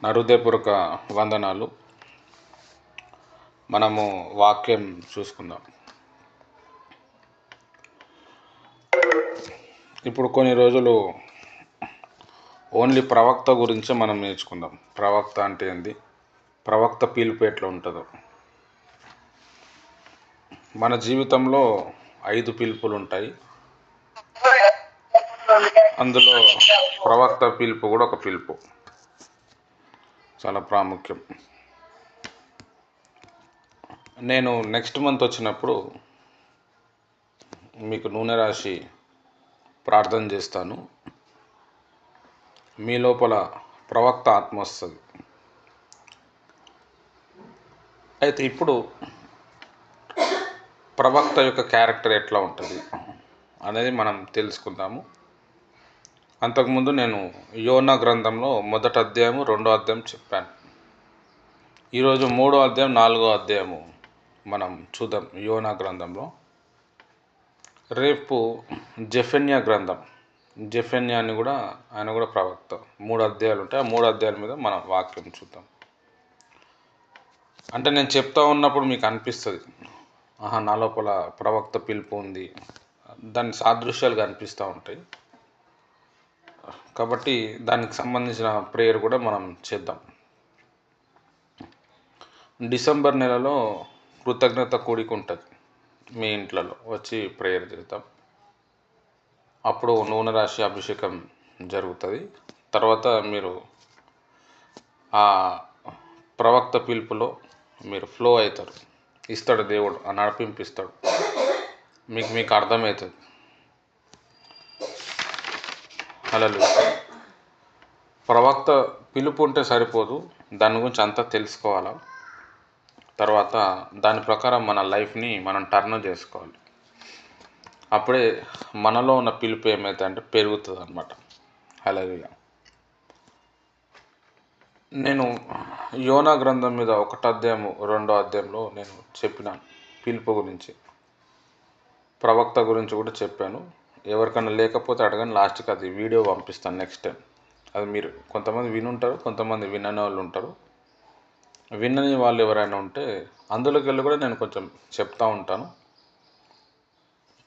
నా హృదయపూర్వక వందనాలు. మనము వాక్యం చూసుకుందాం. ఇప్పుడు కొన్ని రోజులు ఓన్లీ ప్రవక్త గురించే మనం నేర్చుకుందాం. ప్రవక్త అంటే ఏంది, ప్రవక్త పిలుపు ఎట్లా ఉంటుందో. మన జీవితంలో 5 పిలుపులు ఉంటాయి. అందులో ప్రవక్త పిలుపు కూడా ఒక పిలుపు, చాలా ప్రాముఖ్యం. నేను నెక్స్ట్ మంత్ వచ్చినప్పుడు మీకు నూనె రాసి ప్రార్థన చేస్తాను. మీ లోపల ప్రవక్త ఆత్మ వస్తుంది. అయితే ఇప్పుడు ప్రవక్త యొక్క క్యారెక్టర్ ఎట్లా ఉంటుంది అనేది మనం తెలుసుకుందాము. అంతకుముందు నేను యోనా గ్రంథంలో 1వ అధ్యాయము 2వ అధ్యాయం చెప్పాను. ఈరోజు 3వ అధ్యాయం 4వ అధ్యాయము మనం చూద్దాం. యోనా గ్రంథంలో రేపు జెఫన్యా గ్రంథం, జెఫన్యాని కూడా ఆయన కూడా ప్రవక్త. 3 అధ్యాయాలు ఉంటాయి. ఆ 3 అధ్యాయాల మీద మనం వాక్యం చూద్దాం. అంటే నేను చెప్తా ఉన్నప్పుడు మీకు అనిపిస్తుంది, నా లోపల ప్రవక్త పిలుపు ఉంది, దాని సాదృశ్యాలు కనిపిస్తూ ఉంటాయి. కాబట్టి దానికి సంబంధించిన ప్రేయర్ కూడా మనం చేద్దాం. డిసెంబర్ నెలలో కృతజ్ఞత కూడిక ఉంటుంది. మీ ఇంట్లలో వచ్చి ప్రేయర్ చేద్దాం. అప్పుడు నూనె రాశి అభిషేకం జరుగుతుంది. తర్వాత మీరు ఆ ప్రవక్త పిలుపులో మీరు ఫ్లో అవుతారు. ఇస్తాడు దేవుడు, ఆ నడిపింపు ఇస్తాడు. మీకు అర్థమవుతుంది. హల్లెలూయా. ప్రవక్త పిలుపు ఉంటే సరిపోదు, దాని గురించి అంతా తెలుసుకోవాలా. తర్వాత దాని ప్రకారం మన లైఫ్ని మనం టర్న్ చేసుకోవాలి. అప్పుడే మనలో ఉన్న పిలుపు ఏమైతే అంటే పెరుగుతుంది అన్నమాట. హల్లెలూయా. నేను యోనా గ్రంథం మీద 1వ అధ్యాయము 2వ అధ్యాయంలో నేను చెప్పిన పిలుపు గురించి, ప్రవక్త గురించి కూడా చెప్పాను. ఎవరికైనా లేకపోతే అడగని, లాస్ట్కి అది వీడియో పంపిస్తాను నెక్స్ట్ టైం. అది మీరు కొంతమంది వినుంటారు, కొంతమంది వినని వాళ్ళు ఉంటారు. వినని వాళ్ళు ఎవరైనా ఉంటే అందులోకి వెళ్ళి కూడా నేను కొంచెం చెప్తూ ఉంటాను.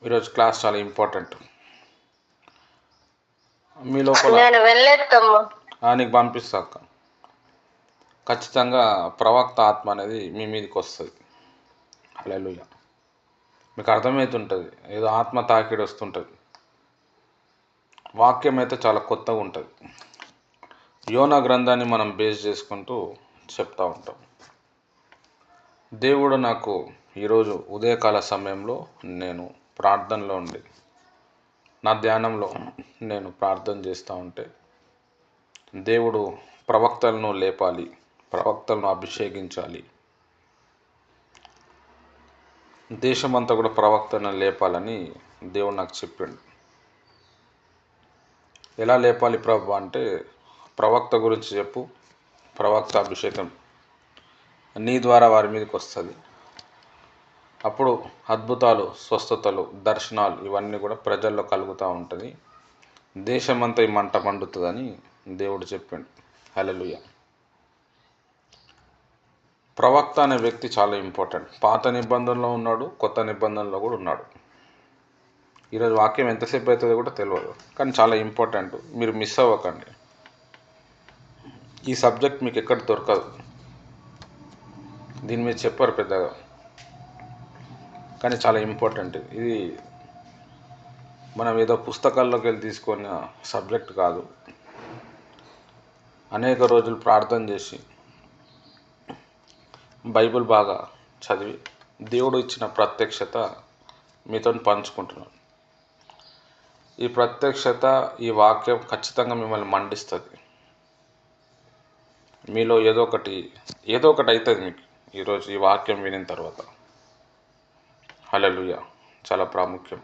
ఈరోజు క్లాస్ చాలా ఇంపార్టెంట్. మీ లోపల నీకు పంపిస్తా అక్క. ఖచ్చితంగా ప్రవక్త ఆత్మ అనేది మీ మీదకి వస్తుంది. హల్లెలూయా. మీకు అర్థమవుతుంటుంది, ఏదో ఆత్మ తాకిడి వస్తుంటుంది. వాక్యం అయితే చాలా కొత్తగా ఉంటుంది. యోనా గ్రంథాన్ని మనం బేస్ చేసుకుంటూ చెప్తూ ఉంటాం. దేవుడు నాకు ఈరోజు ఉదయకాల సమయంలో నేను ప్రార్థనలో ఉండి, నా ధ్యానంలో నేను ప్రార్థన చేస్తూ ఉంటే, దేవుడు ప్రవక్తలను లేపాలి, ప్రవక్తలను అభిషేకించాలి, దేశమంతా కూడా ప్రవక్తలను లేపాలని దేవుడు నాకు చెప్పిండు. ఎలా లేపాలి ప్రభు అంటే, ప్రవక్త గురించి చెప్పు, ప్రవక్త అభిషేకం నీ ద్వారా వారి మీదకి వస్తుంది. అప్పుడు అద్భుతాలు, స్వస్థతలు, దర్శనాలు ఇవన్నీ కూడా ప్రజల్లో కలుగుతూ ఉంటుంది. దేశమంతా ఈ మంట మండుతుందని దేవుడు చెప్పిండు. హల్లెలూయా. ప్రవక్త అనే వ్యక్తి చాలా ఇంపార్టెంట్. పాత నిబంధనలో ఉన్నాడు, కొత్త నిబంధనలో కూడా ఉన్నాడు. ఈరోజు వాక్యం ఎంతసేపు అవుతుందో కూడా తెలియదు, కానీ చాలా ఇంపార్టెంట్. మీరు మిస్ అవ్వకండి. ఈ సబ్జెక్ట్ మీకు ఎక్కడ దొరకదు, దీని మీద చెప్పారు పెద్దగా, కానీ చాలా ఇంపార్టెంట్. ఇది మనం ఏదో పుస్తకాల్లోకి వెళ్ళి తీసుకున్న సబ్జెక్ట్ కాదు. అనేక రోజులు ప్రార్థన చేసి, బైబిల్ బాగా చదివి, దేవుడు ఇచ్చిన ప్రత్యక్షత మీతో పంచుకుంటున్నాను. ఈ ప్రత్యక్షత, ఈ వాక్యం ఖచ్చితంగా మిమ్మల్ని మండిస్తుంది. మీలో ఏదో ఒకటి అవుతుంది మీకు ఈరోజు ఈ వాక్యం వినిన తర్వాత. హల్లెలూయా. చాలా ప్రాముఖ్యం.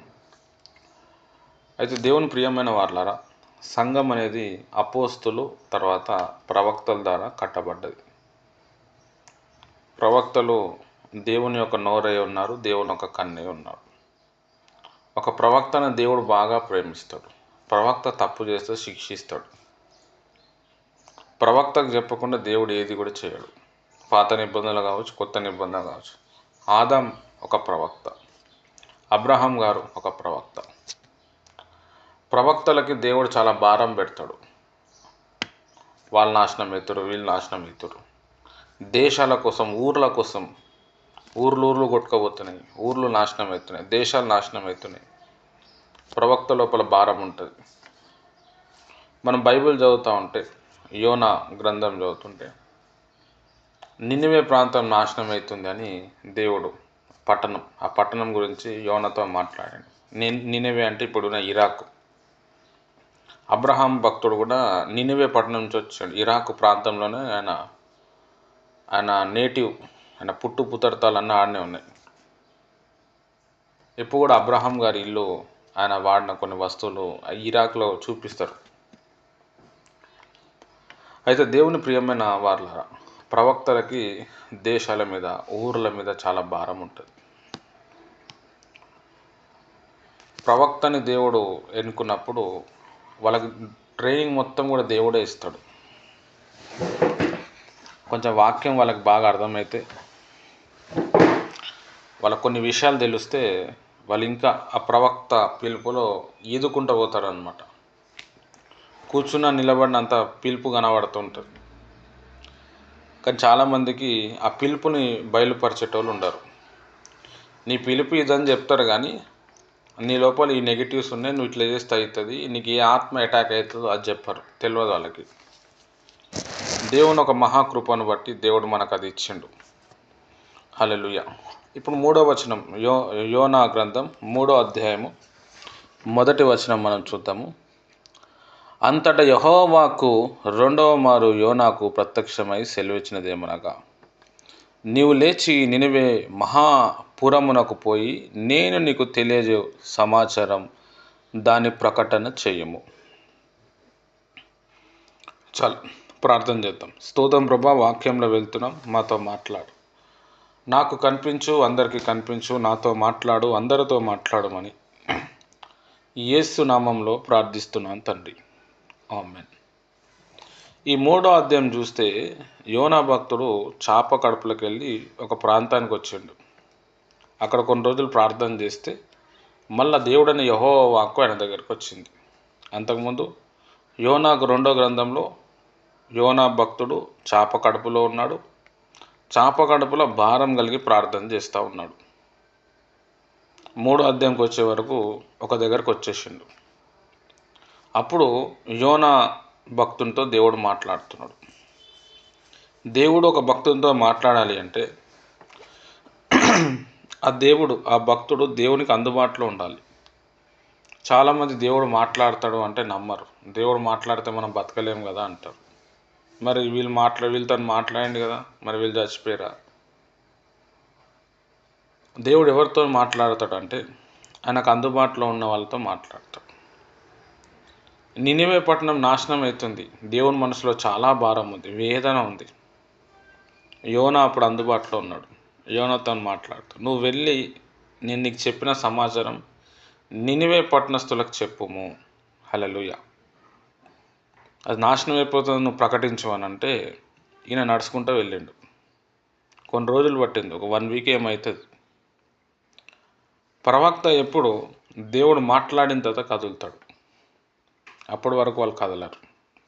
అయితే దేవుని ప్రియమైన వారలారా, సంఘం అనేది అపోస్తులు తర్వాత ప్రవక్తల ద్వారా కట్టబడ్డది. ప్రవక్తలు దేవుని యొక్క నోరై ఉన్నారు, దేవుని యొక్క కన్నే ఉన్నారు. ఒక ప్రవక్తను దేవుడు బాగా ప్రేమిస్తాడు. ప్రవక్త తప్పు చేస్తే శిక్షిస్తాడు. ప్రవక్తకు చెప్పకుండా దేవుడు ఏది కూడా చేయడు. పాత నిబంధనలు కావచ్చు, కొత్త నిబంధనలు కావచ్చు. ఆదాం ఒక ప్రవక్త, అబ్రహాం గారు ఒక ప్రవక్త. ప్రవక్తలకి దేవుడు చాలా భారం పెడతాడు. వాళ్ళు నాశనం అవుతారు, వీళ్ళు నాశనం అవుతారు. దేశాల కోసం, ఊర్ల కోసం, ఊర్లు కొట్టుకోబోతున్నాయి, ఊర్లు నాశనం అవుతున్నాయి, దేశాలు నాశనం అవుతున్నాయి. ప్రవక్త లోపల భారం ఉంటుంది. మనం బైబిల్ చదువుతూ ఉంటే, యోనా గ్రంథం చదువుతుంటే, నినివే ప్రాంతం నాశనం అవుతుంది అని దేవుడు ఆ పట్టణం గురించి యోనాతో మాట్లాడాడు. నినివే అంటే ఇప్పుడున్న ఇరాక్. అబ్రహాం భక్తుడు కూడా నినివే పట్టణం నుంచి వచ్చాడు. ఇరాక్ ప్రాంతంలోనే ఆయన నేటివ్, ఆయన పుట్టుపుతర్తాలన్నీ ఆడనే ఉన్నాయి. ఇప్పుడు కూడా అబ్రహాం గారి ఇల్లు, ఆయన వాడిన కొన్ని వస్తువులు ఇరాక్లో చూపిస్తారు. అయితే దేవుని ప్రియమైన వాళ్ళ ప్రవక్తలకి దేశాల మీద, ఊర్ల మీద చాలా భారం ఉంటుంది. ప్రవక్తని దేవుడు ఎన్నుకున్నప్పుడు వాళ్ళకి ట్రైనింగ్ మొత్తం కూడా దేవుడే ఇస్తాడు. కొంచెం వాక్యం వాళ్ళకి బాగా అర్థమైతే, వాళ్ళకు కొన్ని విషయాలు తెలిస్తే, వాళ్ళు ఇంకా ఆ ప్రవక్త పిలుపులో ఈదుకుంటూ పోతారనమాట. కూర్చున్న నిలబడినంత పిలుపు కనబడుతుంటుంది. కానీ చాలామందికి ఆ పిలుపుని బయలుపరిచేటోళ్ళు ఉండరు. నీ పిలుపు ఇదని చెప్తారు కానీ నీ లోపల ఈ నెగిటివ్స్ ఉన్నాయి, నువ్వు ఇట్లా చేస్తే అవుతుంది, నీకు ఏ ఆత్మ అటాక్ అవుతుందో అది చెప్పరు, తెలియదు వాళ్ళకి. దేవుని ఒక మహాకృపను బట్టి దేవుడు మనకు అది ఇచ్చిండు. హల్లెలూయా. ఇప్పుడు 3వ వచనం, యోనా గ్రంథం 3వ అధ్యాయము 1వ వచనం మనం చూద్దాము. అంతటా యెహోవాకు 2వ మారు యోనాకు ప్రత్యక్షమై సెలవిచ్చినదేమనగా, నీవు లేచి నినివే మహాపురమునకు పోయి నేను నీకు తెలియజే సమాచారం దాని ప్రకటన చేయము. చాలు, ప్రార్థన చేద్దాం. స్తోత్రం ప్రభా, వాక్యంలో వెళ్తున్నాం, మాతో మాట్లాడు. నాకు కనిపించు, అందరికీ కనిపించు, నాతో మాట్లాడు, అందరితో మాట్లాడమని యేసు నామంలో ప్రార్థిస్తున్నాను తండ్రి, ఆమేన్. ఈ 3వ అధ్యాయం చూస్తే యోనా భక్తుడు చాప కడుపులోకి వెళ్ళి ఒక ప్రాంతానికి వచ్చిండు. అక్కడ కొన్ని రోజులు ప్రార్థన చేస్తే మళ్ళా దేవుడని యెహోవా వాక్కు ఆయన దగ్గరికి వచ్చింది. అంతకుముందు యోనాకు 2వ గ్రంథంలో యోనా భక్తుడు చాప కడుపులో ఉన్నాడు. చాప కడుపులో భారం కలిగి ప్రార్థన చేస్తూ ఉన్నాడు. 3వ అధ్యాయంకి వచ్చే వరకు ఒక దగ్గరకు వచ్చేసిండు. అప్పుడు యోనా భక్తునితో దేవుడు మాట్లాడుతున్నాడు. దేవుడు ఒక భక్తునితో మాట్లాడాలి అంటే ఆ భక్తుడు దేవునికి అందుబాటులో ఉండాలి. చాలామంది దేవుడు మాట్లాడతాడు అంటే నమ్మరు. దేవుడు మాట్లాడితే మనం బతకలేము కదా అంటారు. మరి వీళ్ళతో మాట్లాడండి కదా, మరి వీళ్ళు చచ్చిపోయారా? దేవుడు ఎవరితో మాట్లాడతాడు అంటే ఆయనకు అందుబాటులో ఉన్న వాళ్ళతో మాట్లాడతాడు. నినివే పట్టణం నాశనం అవుతుంది. దేవుని మనసులో చాలా భారం ఉంది, వేదన ఉంది. యోనా అప్పుడు అందుబాటులో ఉన్నాడు. యోనాతో మాట్లాడుతాడు. నువ్వు వెళ్ళి నేను నీకు చెప్పిన సమాచారం నినివే పట్టణస్థులకు చెప్పుము. హల్లెలూయా. అది నాశనం అయిపోతుంది, నువ్వు ప్రకటించు అని అంటే ఈయన నడుచుకుంటూ వెళ్ళిండు. కొన్ని రోజులు పట్టింది, ఒక 1 వీక్ ఏమవుతుంది. ప్రవక్త ఎప్పుడు దేవుడు మాట్లాడిన తర్వాత కదులుతాడు, అప్పటి వరకు వాళ్ళు కదలరు.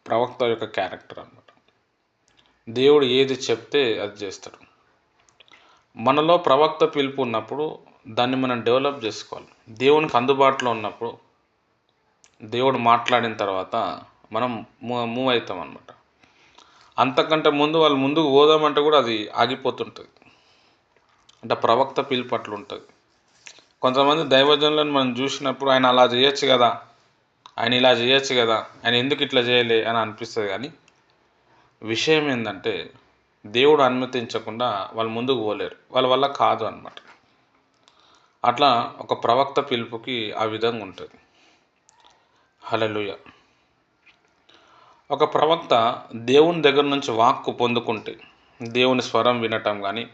ప్రవక్త యొక్క క్యారెక్టర్ అన్నమాట. దేవుడు ఏది చెప్తే అది చేస్తాడు. మనలో ప్రవక్త పిలుపు ఉన్నప్పుడు దాన్ని మనం డెవలప్ చేసుకోవాలి. దేవునికి అందుబాటులో ఉన్నప్పుడు దేవుడు మాట్లాడిన తర్వాత మనం మూవ్ అవుతాం అన్నమాట. అంతకంటే ముందు వాళ్ళు ముందుకు పోదామంటే కూడా అది ఆగిపోతుంటుంది. అంటే ప్రవక్త పిలుపు అట్లా ఉంటుంది. కొంతమంది దైవజనులను మనం చూసినప్పుడు ఆయన అలా చేయొచ్చు కదా, ఆయన ఇలా చేయొచ్చు కదా, ఆయన ఎందుకు ఇట్లా చేయలే అని అనిపిస్తుంది. కానీ విషయం ఏంటంటే దేవుడు అనుమతించకుండా వాళ్ళు ముందుకు పోలేరు, వాళ్ళ వల్ల కాదు అన్నమాట. అట్లా ఒక ప్రవక్త పిలుపుకి ఆ విధంగా ఉంటుంది. హల్లెలూయా. ఒక ప్రవక్త దేవుని దగ్గర నుంచి వాక్కు పొందుకుంటే, దేవుని స్వరం వినటం కానీ,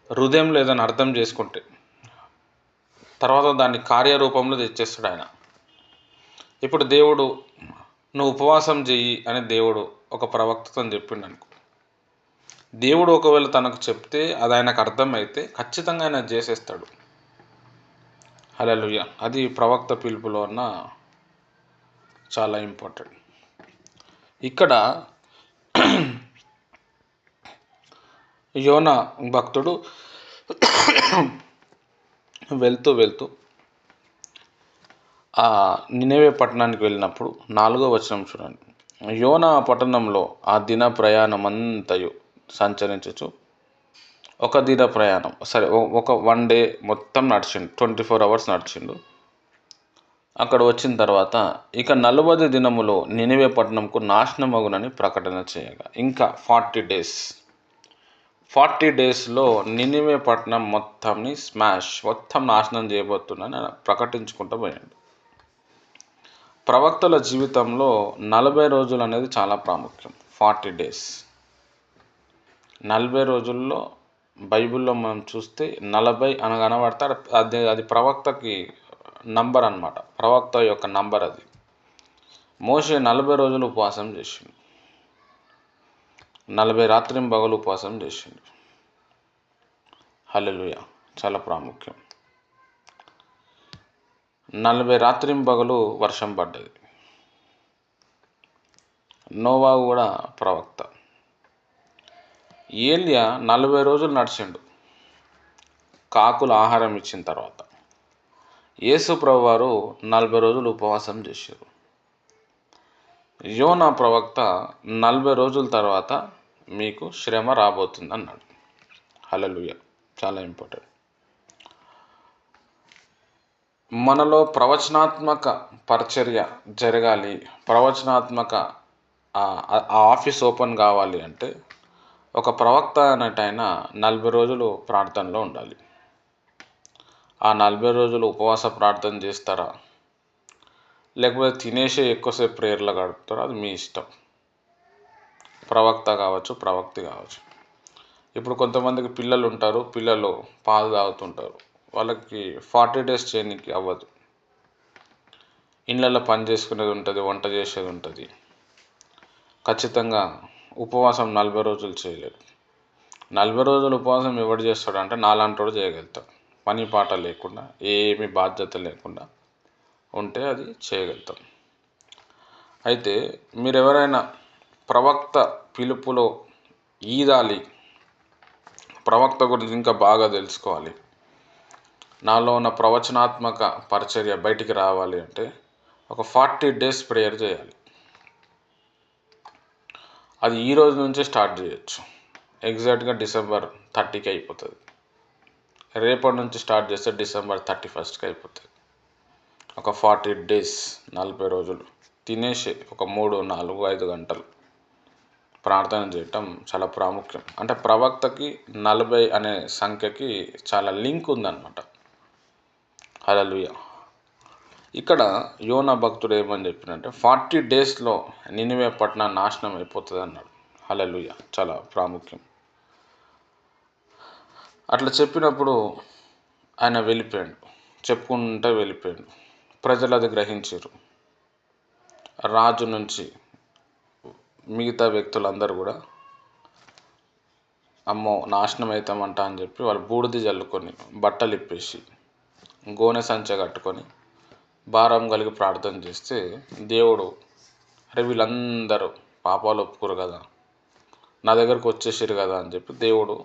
హృదయంలో ఏదైనా అర్థం చేసుకుంటే తర్వాత దాన్ని కార్యరూపంలో తెచ్చేస్తాడు ఆయన. ఇప్పుడు దేవుడు నువ్వు ఉపవాసం చెయ్యి అని దేవుడు ఒక ప్రవక్తతో చెప్పిండు అనుకో, దేవుడు ఒకవేళ తనకు చెప్తే అది ఆయనకు అర్థమైతే ఖచ్చితంగా ఆయన చేసేస్తాడు. హల్లెలూయా. అది ప్రవక్త పిలుపులో ఉన్న చాలా ఇంపార్టెంట్. ఇక్కడ యోనా భక్తుడు వెళ్తూ వెళ్తూ ఆ నినెవే పట్టణానికి వెళ్ళినప్పుడు 4వ వచనం చూడండి. యోనా పట్టణంలో ఆ దిన ప్రయాణమంతయు సంచరించుచు, ఒక దిన ప్రయాణం సరే, ఒక 1 డే మొత్తం నడిచిండు, 24 hours నడిచిండు. అక్కడ వచ్చిన తర్వాత ఇక 40 దినములో నినివే పట్టణంకు నాశనమగునని ప్రకటన చేయగా, ఇంకా 40 days, 40 daysలో నినివే పట్టణం మొత్తంని మొత్తం నాశనం చేయబోతుందని ప్రకటించుకుంటూ పోయాడు. ప్రవక్తల జీవితంలో 40 రోజులు అనేది చాలా ప్రాముఖ్యం. 40 days, 40 రోజుల్లో బైబిల్లో మనం చూస్తే 40 అనగా అది ప్రవక్తకి నంబర్ అన్నమాట. ప్రవక్త యొక్క నంబర్ అది. మోషే 40 రోజులు ఉపవాసం చేసిండు, 40 రాత్రింబగలు ఉపవాసం చేసిండు. హల్లెలూయా. చాలా ప్రాముఖ్యం. 40 రాత్రింబగలు వర్షం పడ్డది. నోవాహు కూడా ప్రవక్త. ఏలియా 40 రోజులు నడిచిండు కాకులు ఆహారం ఇచ్చిన తర్వాత. యేసు ప్రభువారు 40 రోజులు ఉపవాసం చేశారు. యోనా ప్రవక్త 40 రోజుల తర్వాత మీకు శ్రమ రాబోతుంది అన్నాడు. హల్లెలూయా. చాలా ఇంపార్టెంట్. మనలో ప్రవచనాత్మక పరిచర్య జరగాలి, ప్రవచనాత్మక ఆఫీస్ ఓపెన్ కావాలి అంటే ఒక ప్రవక్త అన్నట్టయినా 40 రోజులు ప్రార్థనలో ఉండాలి. ఆ 40 రోజులు ఉపవాస ప్రార్థన చేస్తారా, లేకపోతే తినేసే ఎక్కువసేపు ప్రేయర్లో గడుపుతారా, అది మీ ఇష్టం. ప్రవక్త కావచ్చు, ప్రవక్తి కావచ్చు. ఇప్పుడు కొంతమందికి పిల్లలు ఉంటారు, పిల్లలు పాలు తాగుతుంటారు, వాళ్ళకి 40 days చేయడానికి అవ్వదు. ఇళ్ళల్లో పని చేసుకునేది ఉంటుంది, వంట చేసేది ఉంటుంది. ఖచ్చితంగా ఉపవాసం 40 రోజులు చేయలేరు. 40 రోజులు ఉపవాసం ఎవడు చేస్తాడు అంటే నాలాంటి వాడు చేయగలుగుతాడు. పని పాట లేకుండా, ఏమి బాధ్యత లేకుండా ఉంటే అది చేయగలుగుతాం. అయితే మీరు ఎవరైనా ప్రవక్త పిలుపులో ఈదాలి, ప్రవక్త గురించి ఇంకా బాగా తెలుసుకోవాలి, నాలో ఉన్న ప్రవచనాత్మక పరిచర్య బయటికి రావాలి అంటే ఒక 40 days ప్రేయర్ చేయాలి. అది ఈ రోజు నుంచే స్టార్ట్ చేయొచ్చు. ఎగ్జాక్ట్గా December 30కి అయిపోతుంది. రేపటి నుంచి స్టార్ట్ చేస్తే December 31కి అయిపోతుంది. ఒక 40 days, 40 రోజులు తినేసి ఒక 3, 4, 5 గంటలు ప్రార్థన చేయటం చాలా ప్రాముఖ్యం. అంటే ప్రవక్తకి 40 అనే సంఖ్యకి చాలా లింక్ ఉందన్నమాట. హల్లెలూయా. ఇక్కడ యోనా భక్తుడు ఏమని చెప్పినంటే 40 daysలో నినివే పట్టణం నాశనం అయిపోతుంది అన్నాడు. హల్లెలూయా. చాలా ప్రాముఖ్యం. అట్లా చెప్పినప్పుడు ఆయన వెళ్ళిపోయాడు, చెప్పుకుంటూ వెళ్ళిపోయాడు. ప్రజలు అది గ్రహించారు. రాజు నుంచి మిగతా వ్యక్తులందరూ కూడా అమ్మో నాశనం అవుతామంట అని చెప్పి వాళ్ళు బూడిద జల్లుకొని, బట్టలు ఇప్పేసి, గోనె సంచ కట్టుకొని భారం కలిగి ప్రార్థన చేస్తే దేవుడు, అరే వీళ్ళందరూ పాపాలు ఒప్పుకోరు కదా, నా దగ్గరకు వచ్చేసారు కదా అని చెప్పి దేవుడు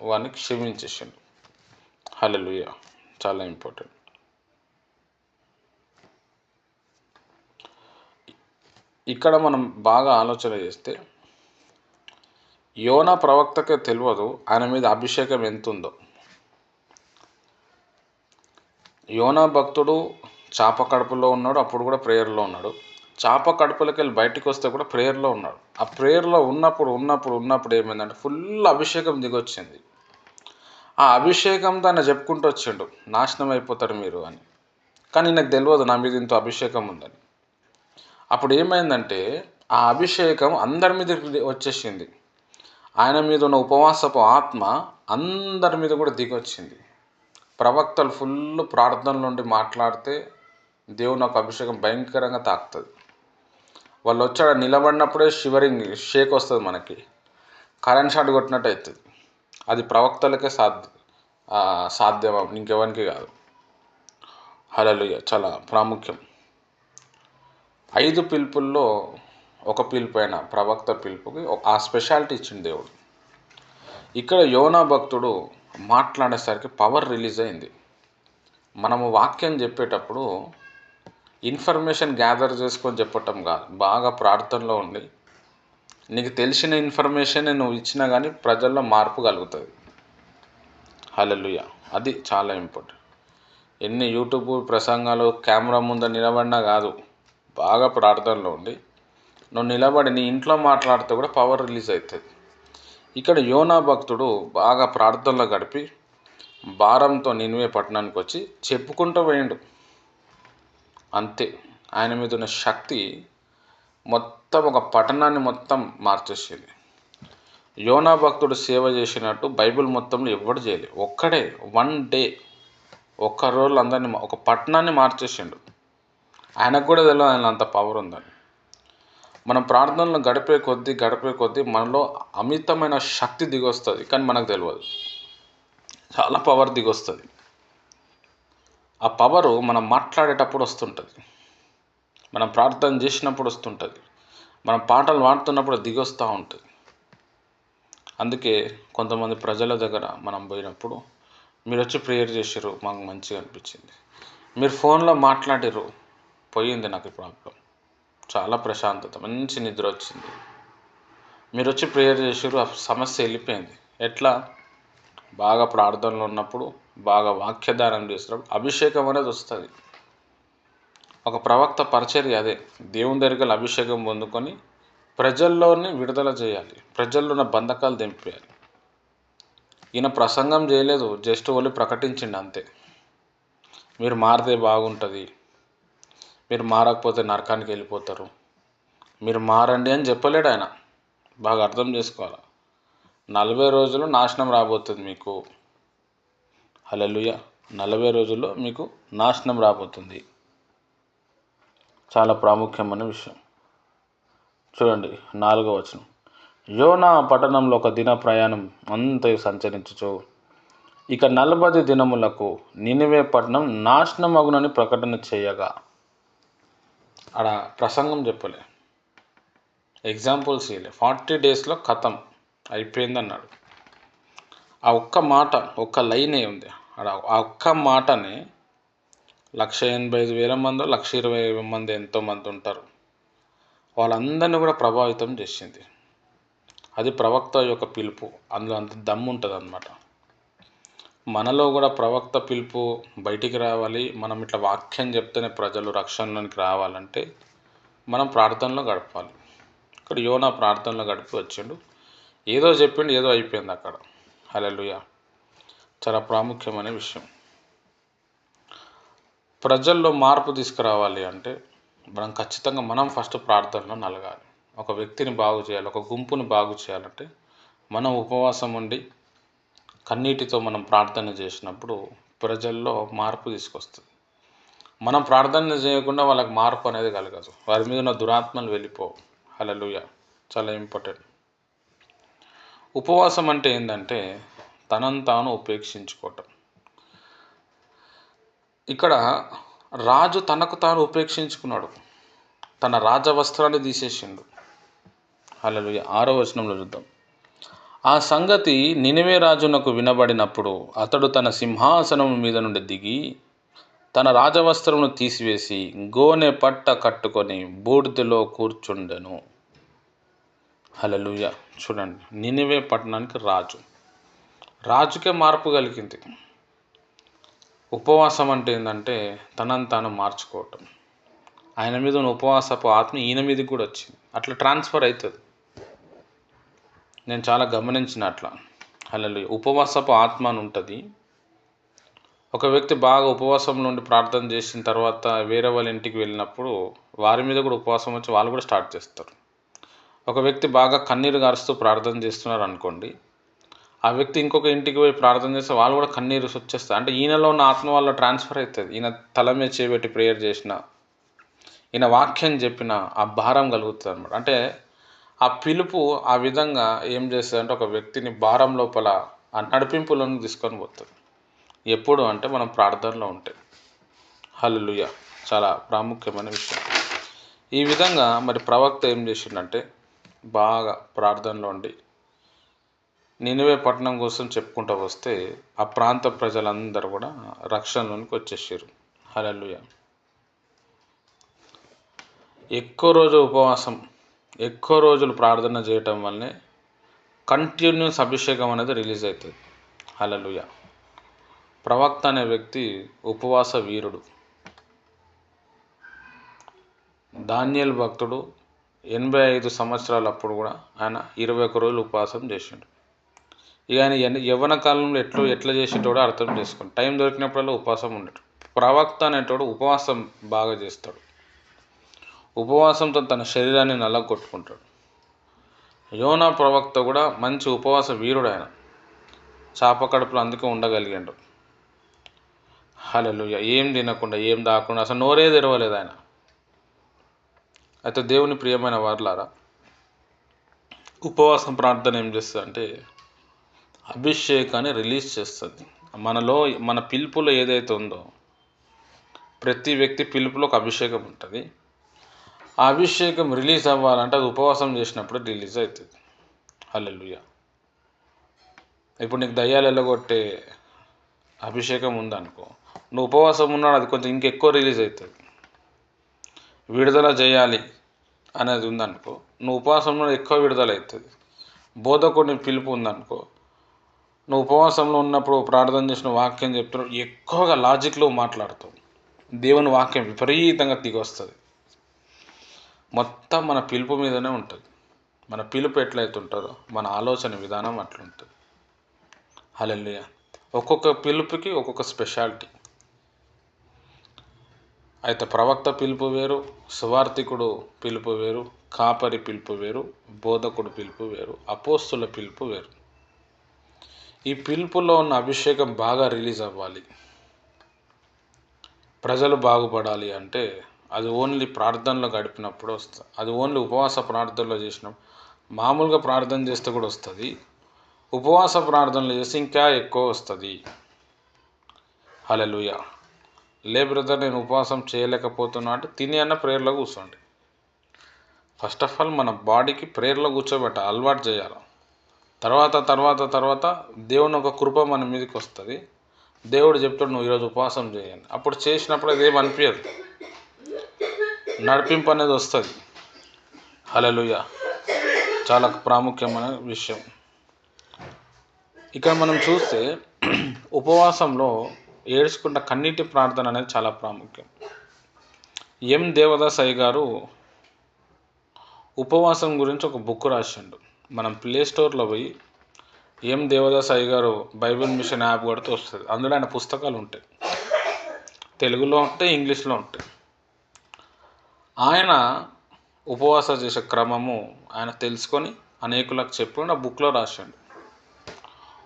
వాడిని క్షమించేసాడు. హల్లెలూయా. చాలా ఇంపార్టెంట్. ఇక్కడ మనం బాగా ఆలోచన చేస్తే యోనా ప్రవక్తకే తెలియదు ఆయన మీద అభిషేకం ఎంత ఉందో. యోనా భక్తుడు చాప కడుపులో ఉన్నాడు, అప్పుడు కూడా ప్రేయర్లో ఉన్నాడు. చాప కడుపులోకి వెళ్ళి బయటికి వస్తే కూడా ప్రేయర్లో ఉన్నాడు. ఆ ప్రేయర్లో ఉన్నప్పుడు ఏమైందంటే ఫుల్ అభిషేకం దిగొచ్చింది. ఆ అభిషేకంతో ఆయన చెప్పుకుంటూ వచ్చిండు, నాశనం అయిపోతారు మీరు అని. కానీ నాకు తెలియదు నా మీద ఇంత అభిషేకం ఉందని. అప్పుడు ఏమైందంటే ఆ అభిషేకం అందరి మీద వచ్చేసింది. ఆయన మీద ఉన్న ఉపవాసపు ఆత్మ అందరి మీద కూడా దిగొచ్చింది. ప్రవక్తలు ఫుల్ ప్రార్థనల నుండి మాట్లాడితే దేవుని ఒక అభిషేకం భయంకరంగా తాకుతుంది. వాళ్ళు వచ్చాడ నిలబడినప్పుడే షివరింగ్ షేక్ వస్తుంది, మనకి కరెంట్ షాట్ కొట్టినట్టు అవుతుంది. అది ప్రవక్తలకే సాధ్యం, ఇంకెవరికి కాదు. హల్లెలూయా. చాలా ప్రాముఖ్యం. 5 పిలుపుల్లో ఒక పిలుపు అయిన ప్రవక్త పిలుపుకి ఆ స్పెషాలిటీ ఇచ్చింది దేవుడు. ఇక్కడ యోనా భక్తుడు మాట్లాడేసరికి పవర్ రిలీజ్ అయింది. మనము వాక్యం చెప్పేటప్పుడు ఇన్ఫర్మేషన్ గ్యాదర్ చేసుకొని చెప్పటం కాదు, బాగా ప్రార్థనలో ఉండి నీకు తెలిసిన ఇన్ఫర్మేషన్ నువ్వు ఇచ్చినా కానీ ప్రజల్లో మార్పు కలుగుతుంది. హల్లెలూయా. అది చాలా ఇంపార్టెంట్. ఎన్ని యూట్యూబ్ ప్రసంగాలు కెమెరా ముందు నిలబడినా కాదు, బాగా ప్రార్థనలో ఉండి నువ్వు నిలబడి నీ ఇంట్లో మాట్లాడితే కూడా పవర్ రిలీజ్ అవుతుంది. ఇక్కడ యోనా భక్తుడు బాగా ప్రార్థనలో గడిపి భారంతో నినివే పట్టణానికి వచ్చి చెప్పుకుంటూ పోయిండు. అంతే, ఆయన మీద ఉన్న శక్తి మొత్తం ఒక పట్టణాన్ని మొత్తం మార్చేసింది. యోనా భక్తుడు సేవ చేసినట్టు బైబిల్ మొత్తంలో ఎవ్వడు చేయలేదు. ఒక్కడే 1 డే, ఒక్క రోజులో అందరినీ ఒక పట్టణాన్ని మార్చేసిండు. ఆయనకు కూడా తెలియదు ఆయన అంత పవర్ ఉందని. మనం ప్రార్థనలు గడిపే కొద్దీ మనలో అమితమైన శక్తి దిగొస్తుంది, కానీ మనకు తెలియదు. చాలా పవర్ దిగొస్తుంది. ఆ పవరు మనం మాట్లాడేటప్పుడు వస్తుంటుంది, మనం ప్రార్థన చేసినప్పుడు వస్తుంటుంది, మనం పాటలు పాడుతున్నప్పుడు దిగొస్తూ ఉంటుంది. అందుకే కొంతమంది ప్రజల దగ్గర మనం పోయినప్పుడు మీరు వచ్చి ప్రేయర్ చేసారు, మాకు మంచిగా అనిపించింది. మీరు ఫోన్లో మాట్లాడారు, పోయింది నాకు ప్రాబ్లం, చాలా ప్రశాంతత, మంచి నిద్ర వచ్చింది. మీరు వచ్చి ప్రేయర్ చేసారు, ఆ సమస్య వెళ్ళిపోయింది. ఎట్లా? బాగా ప్రార్థనలో ఉన్నప్పుడు, బాగా వాక్యదానం చేసినప్పుడు అభిషేకం అనేది వస్తుంది. ఒక ప్రవక్త పరిచర్య అదే, దేవుని దగ్గర అభిషేకం పొందుకొని ప్రజల్లోని విడుదల చేయాలి, ప్రజల్లో ఉన్న బంధకాలు తెంపేయాలి. ఈయన ప్రసంగం చేయలేదు, జస్ట్ ఓన్లీ ప్రకటించిండు అంతే. మీరు మారితే బాగుంటుంది, మీరు మారకపోతే నరకానికి వెళ్ళిపోతారు, మీరు మారండి అని చెప్పలేడు ఆయన. బాగా అర్థం చేసుకోవాలి. 40 రోజులు నాశనం రాబోతుంది మీకు. హల్లెలూయా. 40 రోజుల్లో మీకు నాశనం రాబోతుంది. చాలా ప్రాముఖ్యమైన విషయం. చూడండి 4వ వచనం. యోనా పట్టణంలో ఒక దిన ప్రయాణం అంతయు సంచరించుచు ఇక 40 దినములకు నినివే పట్టణం నాశనం అగునని ప్రకటన చేయగా. ఆడ ప్రసంగం చెప్పలే, ఎగ్జాంపుల్స్ ఇవ్వలే. 40 డేస్లో కథం అయిపోయింది అన్నాడు. ఆ ఒక్క మాట, ఒక్క లైనే ఉంది ఆడ. ఆ ఒక్క మాటనే 185,000 మంది, 120,000 మంది ఎంతోమంది ఉంటారు, వాళ్ళందరినీ కూడా ప్రభావితం చేసింది. అది ప్రవక్త యొక్క పిలుపు. అందులో అంత దమ్ము ఉంటుంది అన్నమాట. మనలో కూడా ప్రవక్త పిలుపు బయటికి రావాలి. మనం ఇట్లా వాక్యం చెప్తేనే ప్రజలు రక్షణలోనికి రావాలంటే మనం ప్రార్థనలో గడపాలి. ఇక్కడ యోనా ప్రార్థనలో గడిపి వచ్చిండు, ఏదో చెప్పిండు, ఏదో అయిపోయింది అక్కడ. హల్లెలూయా. చాలా ప్రాముఖ్యమైన విషయం. ప్రజల్లో మార్పు తీసుకురావాలి అంటే మనం ఖచ్చితంగా ఫస్ట్ ప్రార్థనలో నలగాలి. ఒక వ్యక్తిని బాగు చేయాలి, ఒక గుంపుని బాగు చేయాలంటే మనం ఉపవాసం ఉండి కన్నీటితో మనం ప్రార్థన చేసినప్పుడు ప్రజల్లో మార్పు తీసుకొస్తుంది. మనం ప్రార్థన చేయకుండా వాళ్ళకి మార్పు అనేది కలగదు, వారి మీద ఉన్న దురాత్మలు వెళ్ళిపోవు. హల్లెలూయా. చాలా ఇంపార్టెంట్. ఉపవాసం అంటే ఏంటంటే తనను తాను ఉపేక్షించుకోవటం. ఇక్కడ రాజు తనకు తాను ఉపేక్షించుకున్నాడు, తన రాజవస్త్రాన్ని తీసేసిండు. హల్లెలూయా. 6వ వచనంలో చూద్దాం. ఆ సంగతి నినివే రాజునకు వినబడినప్పుడు అతడు తన సింహాసనం మీద నుండి దిగి తన రాజవస్త్రమును తీసివేసి గోనె పట్ట కట్టుకొని బూడిదలో కూర్చుండెను. హల్లెలూయా. చూడండి, నినివే పట్టణానికి రాజుకే మార్పు కలిగింది. ఉపవాసం అంటే ఏంటంటే తనను తాను మార్చుకోవటం. ఆయన మీద ఉన్న ఉపవాసపు ఆత్మ ఈయన మీదకి కూడా వచ్చింది, అట్లా ట్రాన్స్ఫర్ అవుతుంది. నేను చాలా గమనించిన అట్లా. హల్లెలూయా. ఉపవాసపు ఆత్మ అని ఉంటుంది. ఒక వ్యక్తి బాగా ఉపవాసం నుండి ప్రార్థన చేసిన తర్వాత వేరే వాళ్ళ ఇంటికి వెళ్ళినప్పుడు వారి మీద కూడా ఉపవాసం వచ్చి వాళ్ళు కూడా స్టార్ట్ చేస్తారు. ఒక వ్యక్తి బాగా కన్నీరు గారుస్తూ ప్రార్థన చేస్తున్నారు అనుకోండి, ఆ వ్యక్తి ఇంకొక ఇంటికి పోయి ప్రార్థన చేస్తే వాళ్ళు కూడా కన్నీరు వచ్చేస్తారు. అంటే ఈయనలో ఉన్న ఆత్మ వల్ల ట్రాన్స్ఫర్ అవుతుంది. ఈయన తల మీద చేయబెట్టి ప్రేయర్ చేసిన, ఈయన వాక్యం చెప్పిన ఆ భారం కలుగుతుంది అనమాట. అంటే ఆ పిలుపు ఆ విధంగా ఏం చేస్తుందంటే ఒక వ్యక్తిని భారం లోపల ఆ నడిపింపులను తీసుకొని పోతుంది. ఎప్పుడు అంటే మనం ప్రార్థనలో ఉంటే. హల్లెలూయా. చాలా ప్రాముఖ్యమైన విషయం. ఈ విధంగా మరి ప్రవక్త ఏం చేసిండంటే బాగా ప్రార్థనలో ఉండి నినివే పట్టణం కోసం చెప్పుకుంటూ వస్తే ఆ ప్రాంత ప్రజలందరూ కూడా రక్షణలోనికి వచ్చేసారు. హల్లెలూయా. ఎక్కువ రోజు ఉపవాసం, ఎక్కువ రోజులు ప్రార్థన చేయటం వల్లనే కంటిన్యూస్ అభిషేకం అనేది రిలీజ్ అవుతుంది. హల్లెలూయా. ప్రవక్త అనే వ్యక్తి ఉపవాస వీరుడు. దానియేలు భక్తుడు 85 సంవత్సరాలప్పుడు కూడా ఆయన 21 రోజులు ఉపవాసం చేసిండు. ఇక ఆయన యవ్వన కాలంలో ఎట్లా చేసేటోడో అర్థం చేసుకోండి. టైం దొరికినప్పుడల్లా ఉపవాసం ఉండడు. ప్రవక్త అనేటోడు ఉపవాసం బాగా చేస్తాడు. ఉపవాసంతో తన శరీరాన్ని నల్లగొట్టుకుంటాడు. యోనా ప్రవక్త కూడా మంచి ఉపవాస వీరుడు. ఆయన చాప కడుపులో అందుకే ఉండగలిగాడు. హల్లెలూయా. ఏం తినకుండా ఏం దాకుండా అసలు నోరే తెరవలేదు ఆయన. అయితే దేవుని ప్రియమైన వారులారా, ఉపవాసం ప్రార్థన ఏం చేస్తుంది అంటే అభిషేకాన్ని రిలీజ్ చేస్తుంది. మనలో మన పిలుపులో ఏదైతే ఉందో ప్రతి వ్యక్తి పిలుపులో ఒక అభిషేకం ఉంటుంది. ఆ అభిషేకం రిలీజ్ అవ్వాలంటే అది ఉపవాసం చేసినప్పుడు రిలీజ్ అవుతుంది. హల్లెలూయా. ఇప్పుడు నీకు దయ్యాలు వెళ్ళగొట్టే అభిషేకం ఉందనుకో, నువ్వు ఉపవాసం ఉన్నాడు అది కొంచెం ఇంకెక్కువ రిలీజ్ అవుతుంది. విడుదల చేయాలి అనేది ఉందనుకో, నువ్వు ఉపవాసంలో ఎక్కువ విడుదల అవుతుంది. బోధకుడిని పిలుపు ఉందనుకో, నువ్వు ఉపవాసంలో ఉన్నప్పుడు ప్రార్థన చేసిన వాక్యం చెప్తున్నావు, ఎక్కువగా లాజిక్లో మాట్లాడుతావు. దేవుని వాక్యం విపరీతంగా దిగి వస్తుంది. మొత్తం మన పిలుపు మీదనే ఉంటుంది. మన పిలుపు ఎట్లయితే ఉంటుందో మన ఆలోచన విధానం అట్లుంటుంది. హల్లెలూయా. ఒక్కొక్క పిలుపుకి ఒక్కొక్క స్పెషాలిటీ. అయితే ప్రవక్త పిలుపు వేరు, సువార్థికుడు పిలుపు వేరు, కాపరి పిలుపు వేరు, బోధకుడు పిలుపు వేరు, అపోస్తుల పిలుపు వేరు. ఈ పిలుపులో ఉన్న అభిషేకం బాగా రిలీజ్ అవ్వాలి, ప్రజలు బాగుపడాలి అంటే అది ఓన్లీ ప్రార్థనలో గడిపినప్పుడు వస్తుంది. అది ఓన్లీ ఉపవాస ప్రార్థనలో చేసినప్పుడు, మామూలుగా ప్రార్థన చేస్తే కూడా వస్తుంది. ఉపవాస ప్రార్థనలు చేస్తే ఇంకా ఎక్కువ వస్తుంది. హల్లెలూయా. లే బ్రదర్ నేను ఉపవాసం చేయలేకపోతున్నా అంటే తిని అన్న ప్రేయర్లో కూర్చోండి. ఫస్ట్ ఆఫ్ ఆల్ మన బాడీకి ప్రేయర్లో కూర్చోబెట్టాలి, అలవాటు చేయాలి. తర్వాత దేవుని ఒక కృప మన మీదకి వస్తుంది. దేవుడు చెప్తాడు నువ్వు ఈరోజు ఉపవాసం చేయండి. అప్పుడు చేసినప్పుడు అది ఏమి అనిపించదు, నడిపింపు అనేది వస్తుంది. హల్లెలూయా. చాలా ప్రాముఖ్యమైన విషయం. ఇక్కడ మనం చూస్తే ఉపవాసంలో ఏడ్చుకుంట కన్నీటి ప్రార్థన అనేది చాలా ప్రాముఖ్యం. ఎం దేవదాస్ అయ్య గారు ఉపవాసం గురించి ఒక బుక్ రాసిండు. మనం ప్లే స్టోర్లో పోయి ఎం దేవదాస్ అయ్య గారు బైబిల్ మిషన్ యాప్ కొడితే వస్తుంది. అందులో ఆయన పుస్తకాలు ఉంటాయి, తెలుగులో ఉంటాయి, ఇంగ్లీష్లో ఉంటాయి. ఆయన ఉపవాస చేసే క్రమము ఆయన తెలుసుకొని అనేకులకు చెప్పి ఆ బుక్లో రాసిండు.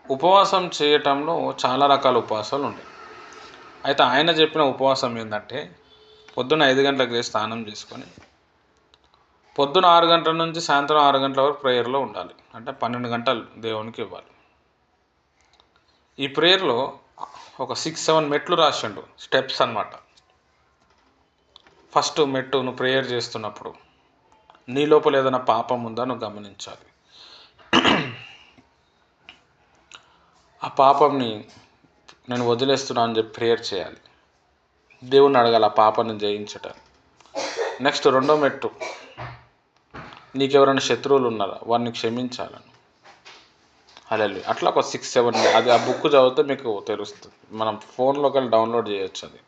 ఉపవాసం చేయటంలో చాలా రకాల ఉపవాసాలు ఉన్నాయి. అయితే ఆయన చెప్పిన ఉపవాసం ఏంటంటే పొద్దున్న 5 గంటలకు లేచి స్నానం చేసుకొని పొద్దున 6 గంటల నుంచి సాయంత్రం 6 గంటల వరకు ప్రేయర్లో ఉండాలి. అంటే 12 గంటలు దేవునికి ఇవ్వాలి. ఈ ప్రేయర్లో ఒక 6-7 మెట్లు రాసిండు, స్టెప్స్ అన్నమాట. ఫస్ట్ మెట్టు, నువ్వు ప్రేయర్ చేస్తున్నప్పుడు నీ లోపల ఏదైనా పాపం ఉందా నువ్వు గమనించాలి. ఆ పాపంని నేను వదిలేస్తున్నా అని చెప్పి ప్రేయర్ చేయాలి. దేవుణ్ణి అడగాలి ఆ పాపాన్ని జయించటం. నెక్స్ట్ రెండో మెట్టు, నీకెవరైనా శత్రువులు ఉన్నారా వారిని క్షమించాలని. హల్లెలూయా. అట్లా ఒక 6-7 అది ఆ బుక్ చదివితే మీకు తెలుస్తుంది. మనం ఫోన్లోకి వెళ్ళి డౌన్లోడ్ చేయొచ్చు. అది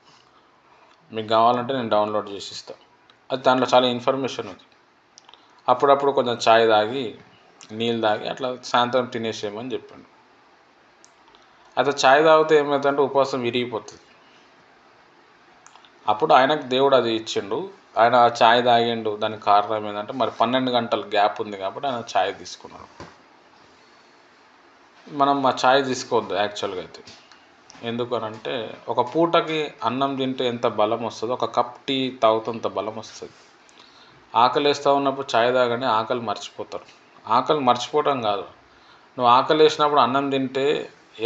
మీకు కావాలంటే నేను డౌన్లోడ్ చేసి ఇస్తాను. అది దాంట్లో చాలా ఇన్ఫర్మేషన్ ఉంది. అప్పుడప్పుడు కొంచెం ఛాయ్ తాగి నీళ్ళు తాగి అట్లా సాయంత్రం తినేసేయమని చెప్పాను. అయితే ఛాయ్ తాగితే ఏమవుతుందంటే ఉపవాసం విరిగిపోతుంది. అప్పుడు ఆయనకు దేవుడు అది ఇచ్చిండు. ఆయన ఛాయ్ తాగిండు. దానికి కారణం ఏంటంటే మరి 12 గంటల గ్యాప్ ఉంది కాబట్టి ఆయన ఛాయ్ తీసుకున్నాడు. మనం ఆ ఛాయ్ తీసుకోవద్దు యాక్చువల్గా అయితే. ఎందుకనంటే ఒక పూటకి అన్నం తింటే ఎంత బలం వస్తుందో ఒక కప్ టీ తాగుతంత బలం వస్తుంది. ఆకలేస్తూ ఉన్నప్పుడు ఛాయ్ తాగని ఆకలి మర్చిపోతారు. ఆకలి మర్చిపోవడం కాదు, నువ్వు ఆకలి వేసినప్పుడు అన్నం తింటే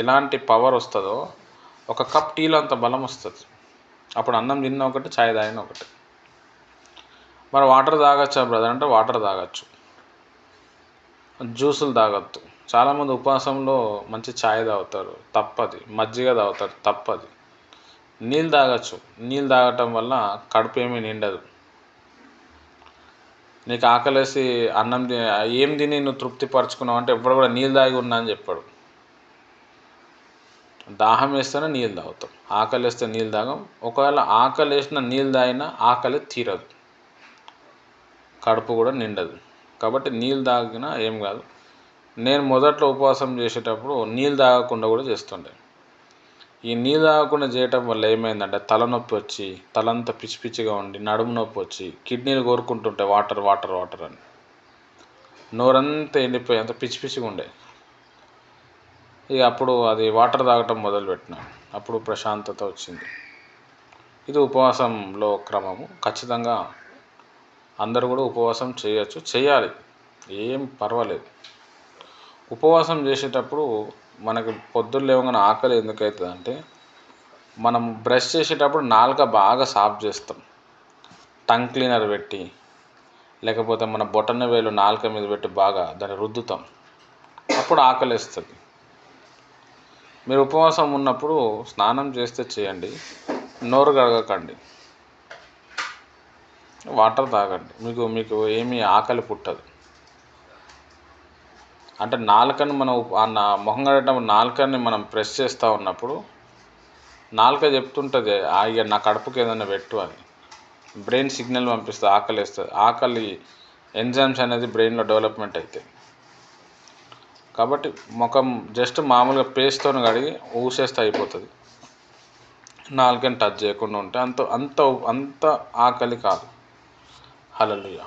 ఎలాంటి పవర్ వస్తుందో ఒక కప్ టీలో అంత బలం వస్తుంది. అప్పుడు అన్నం తిన్న ఒకటి, ఛాయ్ తాగిన ఒకటి. మరి వాటర్ తాగొచ్చా బ్రదర్ అంటే వాటర్ తాగొచ్చు, జ్యూసులు తాగొద్దు. చాలామంది ఉపవాసంలో మంచి ఛాయ్ తాగుతారు, తప్పది. మజ్జిగ తాగుతారు, తప్పది. నీళ్ళు తాగొచ్చు. నీళ్ళు తాగటం వల్ల కడుపు ఏమీ నిండదు. నీకు ఆకలేసి అన్నం ఏం తిని నువ్వు తృప్తిపరచుకున్నావు అంటే ఎప్పుడు కూడా నీళ్ళు తాగి ఉన్నా అని చెప్పాడు. దాహం వేస్తేనే నీళ్ళు తాగుతాం, ఆకలి వేస్తే నీళ్ళు తాగం. ఒకవేళ ఆకలి వేసిన నీళ్ళు తాగినా ఆకలి తీరదు, కడుపు కూడా నిండదు. కాబట్టి నీళ్ళు తాగినా ఏం కాదు. నేను మొదట్లో ఉపవాసం చేసేటప్పుడు నీళ్ళు తాగకుండా కూడా చేస్తుండే. ఈ నీళ్ళు తాగకుండా చేయటం వల్ల ఏమైందంటే తలనొప్పి వచ్చి, తలంతా పిచ్చి పిచ్చిగా ఉండి, నడుము నొప్పి వచ్చి, కిడ్నీలు కోరుకుంటుంటే వాటర్ వాటర్ వాటర్ అని నోరంతా ఎండిపోయి అంత పిచ్చి పిచ్చిగా ఉండే. ఇక అప్పుడు అది వాటర్ తాగటం మొదలుపెట్టిన, అప్పుడు ప్రశాంతత వచ్చింది. ఇది ఉపవాసంలో క్రమము. ఖచ్చితంగా అందరూ కూడా ఉపవాసం చేయొచ్చు, చేయాలి, ఏం పర్వాలేదు. ఉపవాసం చేసేటప్పుడు మనకి పొద్దున్న లేవగానే ఆకలి ఎందుకు అవుతుంది అంటే, మనం బ్రష్ చేసేటప్పుడు నాలుక బాగా సాఫ్ చేస్తాం, టంగ్ క్లీనర్ పెట్టి, లేకపోతే మన బొటన వేలు నాలుక మీద పెట్టి బాగా దాన్ని రుద్దుతాం, అప్పుడు ఆకలి వేస్తుంది. మీరు ఉపవాసం ఉన్నప్పుడు స్నానం చేస్తే చేయండి, నోరు కడగకండి, వాటర్ తాగండి, మీకు ఏమీ ఆకలి పుట్టదు. అంటే నాలుకని మనం మొహం కడగటం నాలుకని మనం ప్రెస్ చేస్తూ ఉన్నప్పుడు నాలుక చెప్తుంటుంది ఇక నా కడుపుకి ఏదైనా పెట్టు అని. బ్రెయిన్ సిగ్నల్ పంపిస్తుంది, ఆకలి వేస్తుంది. ఆకలి ఎంజైమ్స్ అనేది బ్రెయిన్లో డెవలప్మెంట్ అవుతాయి. కాబట్టి ముఖం జస్ట్ మామూలుగా పేస్ట్తో కడిగి ఊసేస్తే అయిపోతుంది, నాలుకని టచ్ చేయకుండా ఉంటే అంత అంత అంత ఆకలి కాదు. హల్లెలూయా.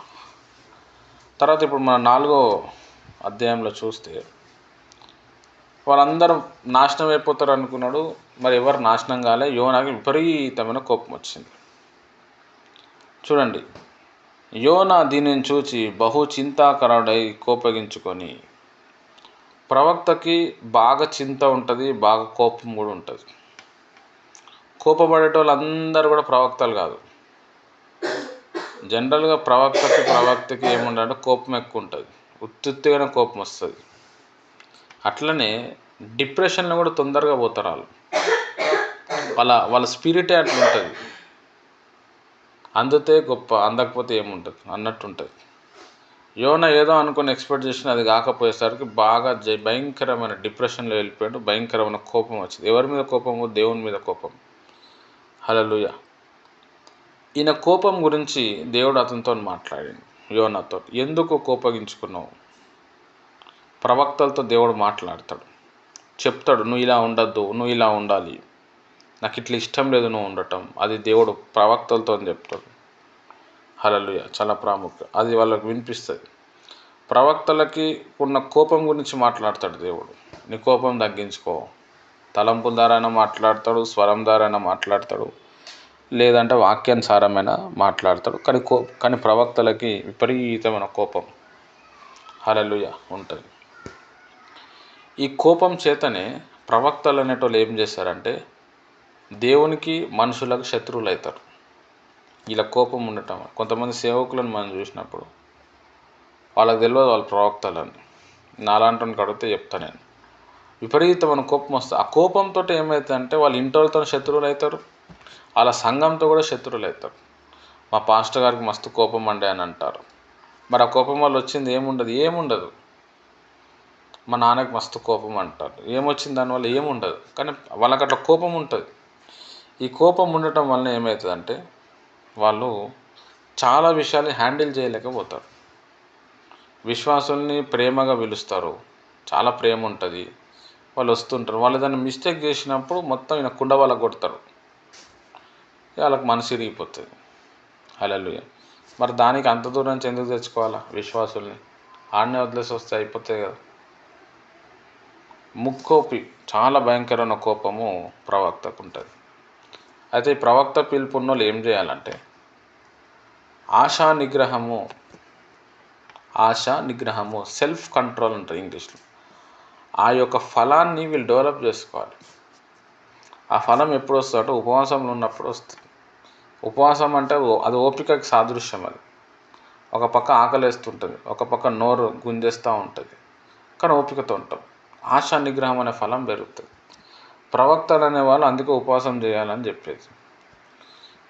తర్వాత ఇప్పుడు మన 4వ అధ్యాయంలో చూస్తే వాళ్ళందరూ నాశనం అయిపోతారు అనుకున్నాడు, మరి ఎవరు నాశనం కాలే. యోనాకి విపరీతమైన కోపం వచ్చింది. చూడండి, యోనా దీనిని చూచి బహు చింతాకరుడై కోపగించుకొని, ప్రవక్తకి బాగా చింత ఉంటుంది, బాగా కోపం కూడా ఉంటుంది. కోపపడేటోళ్ళందరూ కూడా ప్రవక్తలు కాదు. జనరల్గా ప్రవక్తకి ఏముండంటే కోపం ఎక్కువ ఉంటుంది, ఉత్తుత్తిగానే కోపం వస్తుంది. అట్లనే డిప్రెషన్లో కూడా తొందరగా పోతారు వాళ్ళ స్పిరిటే అట్లా ఉంటుంది. అందితే గొప్ప, అందకపోతే ఏముంటుంది అన్నట్టు ఉంటుంది. యోనా ఏదో అనుకుని ఎక్స్పెక్ట్ చేసిన అది కాకపోయేసరికి బాగా భయంకరమైన డిప్రెషన్లో వెళ్ళిపోయాడు. భయంకరమైన కోపం వచ్చింది. ఎవరి మీద కోపము? దేవుని మీద కోపం. హల్లెలూయా. ఈయన కోపం గురించి దేవుడు అతనితో మాట్లాడాడు, యోనాతో. ఎందుకు కోపగించుకున్నావు? ప్రవక్తలతో దేవుడు మాట్లాడతాడు, చెప్తాడు, నువ్వు ఇలా ఉండద్దు, నువ్వు ఇలా ఉండాలి, నాకు ఇట్లా ఇష్టం లేదు నువ్వు ఉండటం. అది దేవుడు ప్రవక్తలతో చెప్తాడు. హల్లెలూయా. చాలా ప్రాముఖ్యం, అది వాళ్ళకి వినిపిస్తుంది. ప్రవక్తలకి ఉన్న కోపం గురించి మాట్లాడతాడు దేవుడు. నీ కోపం తగ్గించుకో. తలంపుల ద్వారానే మాట్లాడతాడు, స్వరం ద్వారానే మాట్లాడతాడు, లేదంటే వాక్యానుసారమైన మాట్లాడతాడు. కానీ ప్రవక్తలకి విపరీతమైన కోపం, హల్లెలూయా, ఉంటుంది. ఈ కోపం చేతనే ప్రవక్తలు అనేటోళ్ళు ఏం చేస్తారంటే దేవునికి మనుషులకు శత్రువులు అవుతారు. ఇలా కోపం ఉండటం. కొంతమంది సేవకులను మనం చూసినప్పుడు వాళ్ళకి తెలియదు వాళ్ళు ప్రవక్తలని. నాలాంటి కడిగితే చెప్తాను నేను, విపరీతమైన కోపం వస్తుంది. ఆ కోపంతో ఏమవుతుందంటే వాళ్ళ ఇంటితో శత్రువులు అవుతారు, వాళ్ళ సంఘంతో కూడా శత్రువులు అవుతారు. మా పాస్టర్ గారికి మస్తు కోపం అండి అని అంటారు. మరి ఆ కోపం వల్ల వచ్చింది ఏముండదు. మా నాన్నకి మస్తు కోపం అంటారు, ఏమొచ్చింది దానివల్ల? ఏముండదు. కానీ వాళ్ళకి అట్లా కోపం ఉంటుంది. ఈ కోపం ఉండటం వలన ఏమవుతుందంటే వాళ్ళు చాలా విషయాలు హ్యాండిల్ చేయలేకపోతారు. విశ్వాసుల్ని ప్రేమగా పిలుస్తారు, చాలా ప్రేమ ఉంటుంది, వాళ్ళు వస్తుంటారు. వాళ్ళు దాన్ని మిస్టేక్ చేసినప్పుడు మొత్తం ఈయన కుండ వాళ్ళకు కొడతారు, వాళ్ళకి మనసు ఇరిగిపోతుంది. హల్లెలూయా. మరి దానికి అంత దూరం నుంచి ఎందుకు తెచ్చుకోవాలా? విశ్వాసుల్ని ఆడనే వదిలేసి వస్తే అయిపోతాయి కదా. ముక్కోపి, చాలా భయంకరమైన కోపము ప్రవక్తకు ఉంటుంది. అయితే ఈ ప్రవక్త పిలుపు ఉన్నోళ్ళు ఏం చేయాలంటే ఆశా నిగ్రహము సెల్ఫ్ కంట్రోల్ ఉంటుంది ఇంగ్లీష్లో. ఆ యొక్క ఫలాన్ని వీళ్ళు డెవలప్ చేసుకోవాలి. ఆ ఫలం ఎప్పుడు వస్తుందంటే ఉపవాసంలో ఉన్నప్పుడు వస్తుంది. ఉపవాసం అంటే అది ఓపికకి సాదృశ్యం. అది ఒక పక్క ఆకలేస్తుంటుంది, ఒక పక్క నోరు గుంజేస్తూ ఉంటుంది, కానీ ఓపికతో ఉంటాం. ఆశా నిగ్రహం అనే ఫలం పెరుగుతుంది. ప్రవక్తలు అనేవాళ్ళు అందుకే ఉపవాసం చేయాలని చెప్పేది.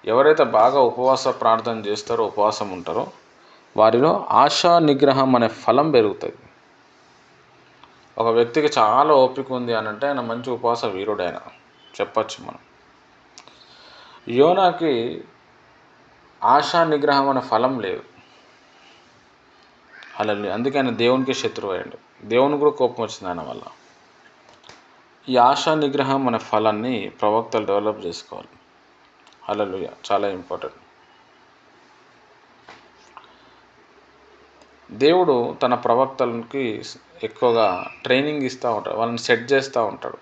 ఎవరైతే బాగా ఉపవాస ప్రార్థన చేస్తారో, ఉపవాసం ఉంటారో, వారిలో ఆశా నిగ్రహం అనే ఫలం పెరుగుతుంది. ఒక వ్యక్తికి చాలా ఓపిక ఉంది అని అంటే ఆయన మంచి ఉపవాస వీరుడు ఆయన చెప్పచ్చు మనం. యోనాకి ఆశా నిగ్రహం అనే ఫలం లేదు. అలా అందుకే ఆయన దేవునికి శత్రువు అయ్యాడు. దేవుని కూడా కోపం వచ్చింది ఆయన వల్ల. ఈ ఆశా నిగ్రహం అనే ఫలాన్ని ప్రవక్తలు డెవలప్ చేసుకోవాలి. హల్లెలూయా, చాలా ఇంపార్టెంట్. దేవుడు తన ప్రవక్తలకి ఎక్కువగా ట్రైనింగ్ ఇస్తూ ఉంటాడు, వాళ్ళని సెట్ చేస్తూ ఉంటాడు.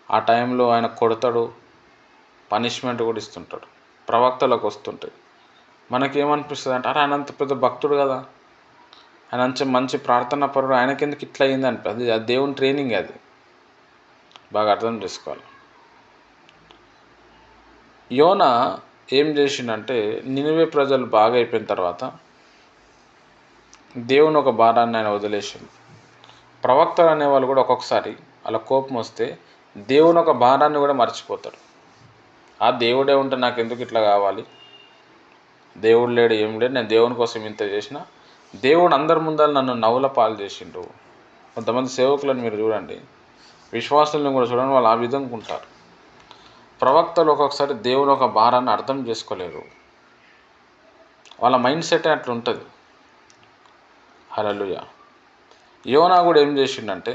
ఆ టైంలో ఆయన కొడతాడు, పనిష్మెంట్ కూడా ఇస్తుంటాడు. ప్రవక్తలకు వస్తుంటాయి. మనకేమనిపిస్తుంది అంటే అరే ఆయన అంత పెద్ద భక్తుడు కదా, ఆయన మంచి ప్రార్థనా పరుడు, ఆయనకెందుకు ఇట్లా అయింది అనిపిస్తుంది. అది దేవుని ట్రైనింగ్. అది బాగా అర్థం చేసుకోవాలి. యోనా ఏం చేసిండంటే నినివే ప్రజలు బాగా అయిపోయిన తర్వాత దేవుని ఒక భారాన్ని ఆయన వదిలేసిండు. ప్రవక్తలు అనేవాళ్ళు కూడా ఒక్కొక్కసారి అలా కోపం వస్తే దేవుని ఒక భారాన్ని కూడా మర్చిపోతారు. ఆ దేవుడే ఉంటే నాకు ఎందుకు ఇట్లా కావాలి, దేవుడు లేడు ఏం లేడు, నేను దేవుని కోసం ఇంత చేసిన, దేవుడు అందరి ముందర నన్ను నవ్వుల పాలు చేసిండు. కొంతమంది సేవకులను మీరు చూడండి, విశ్వాసులను కూడా చూడండి, వాళ్ళు ఆ విధంగా ఉంటారు. ప్రవక్తలు ఒక్కొక్కసారి దేవుని ఒక భారాన్ని అర్థం చేసుకోలేరు. వాళ్ళ మైండ్ సెట్ అట్లా ఉంటుంది. హల్లెలూయా. యోనా కూడా ఏం చేసిండంటే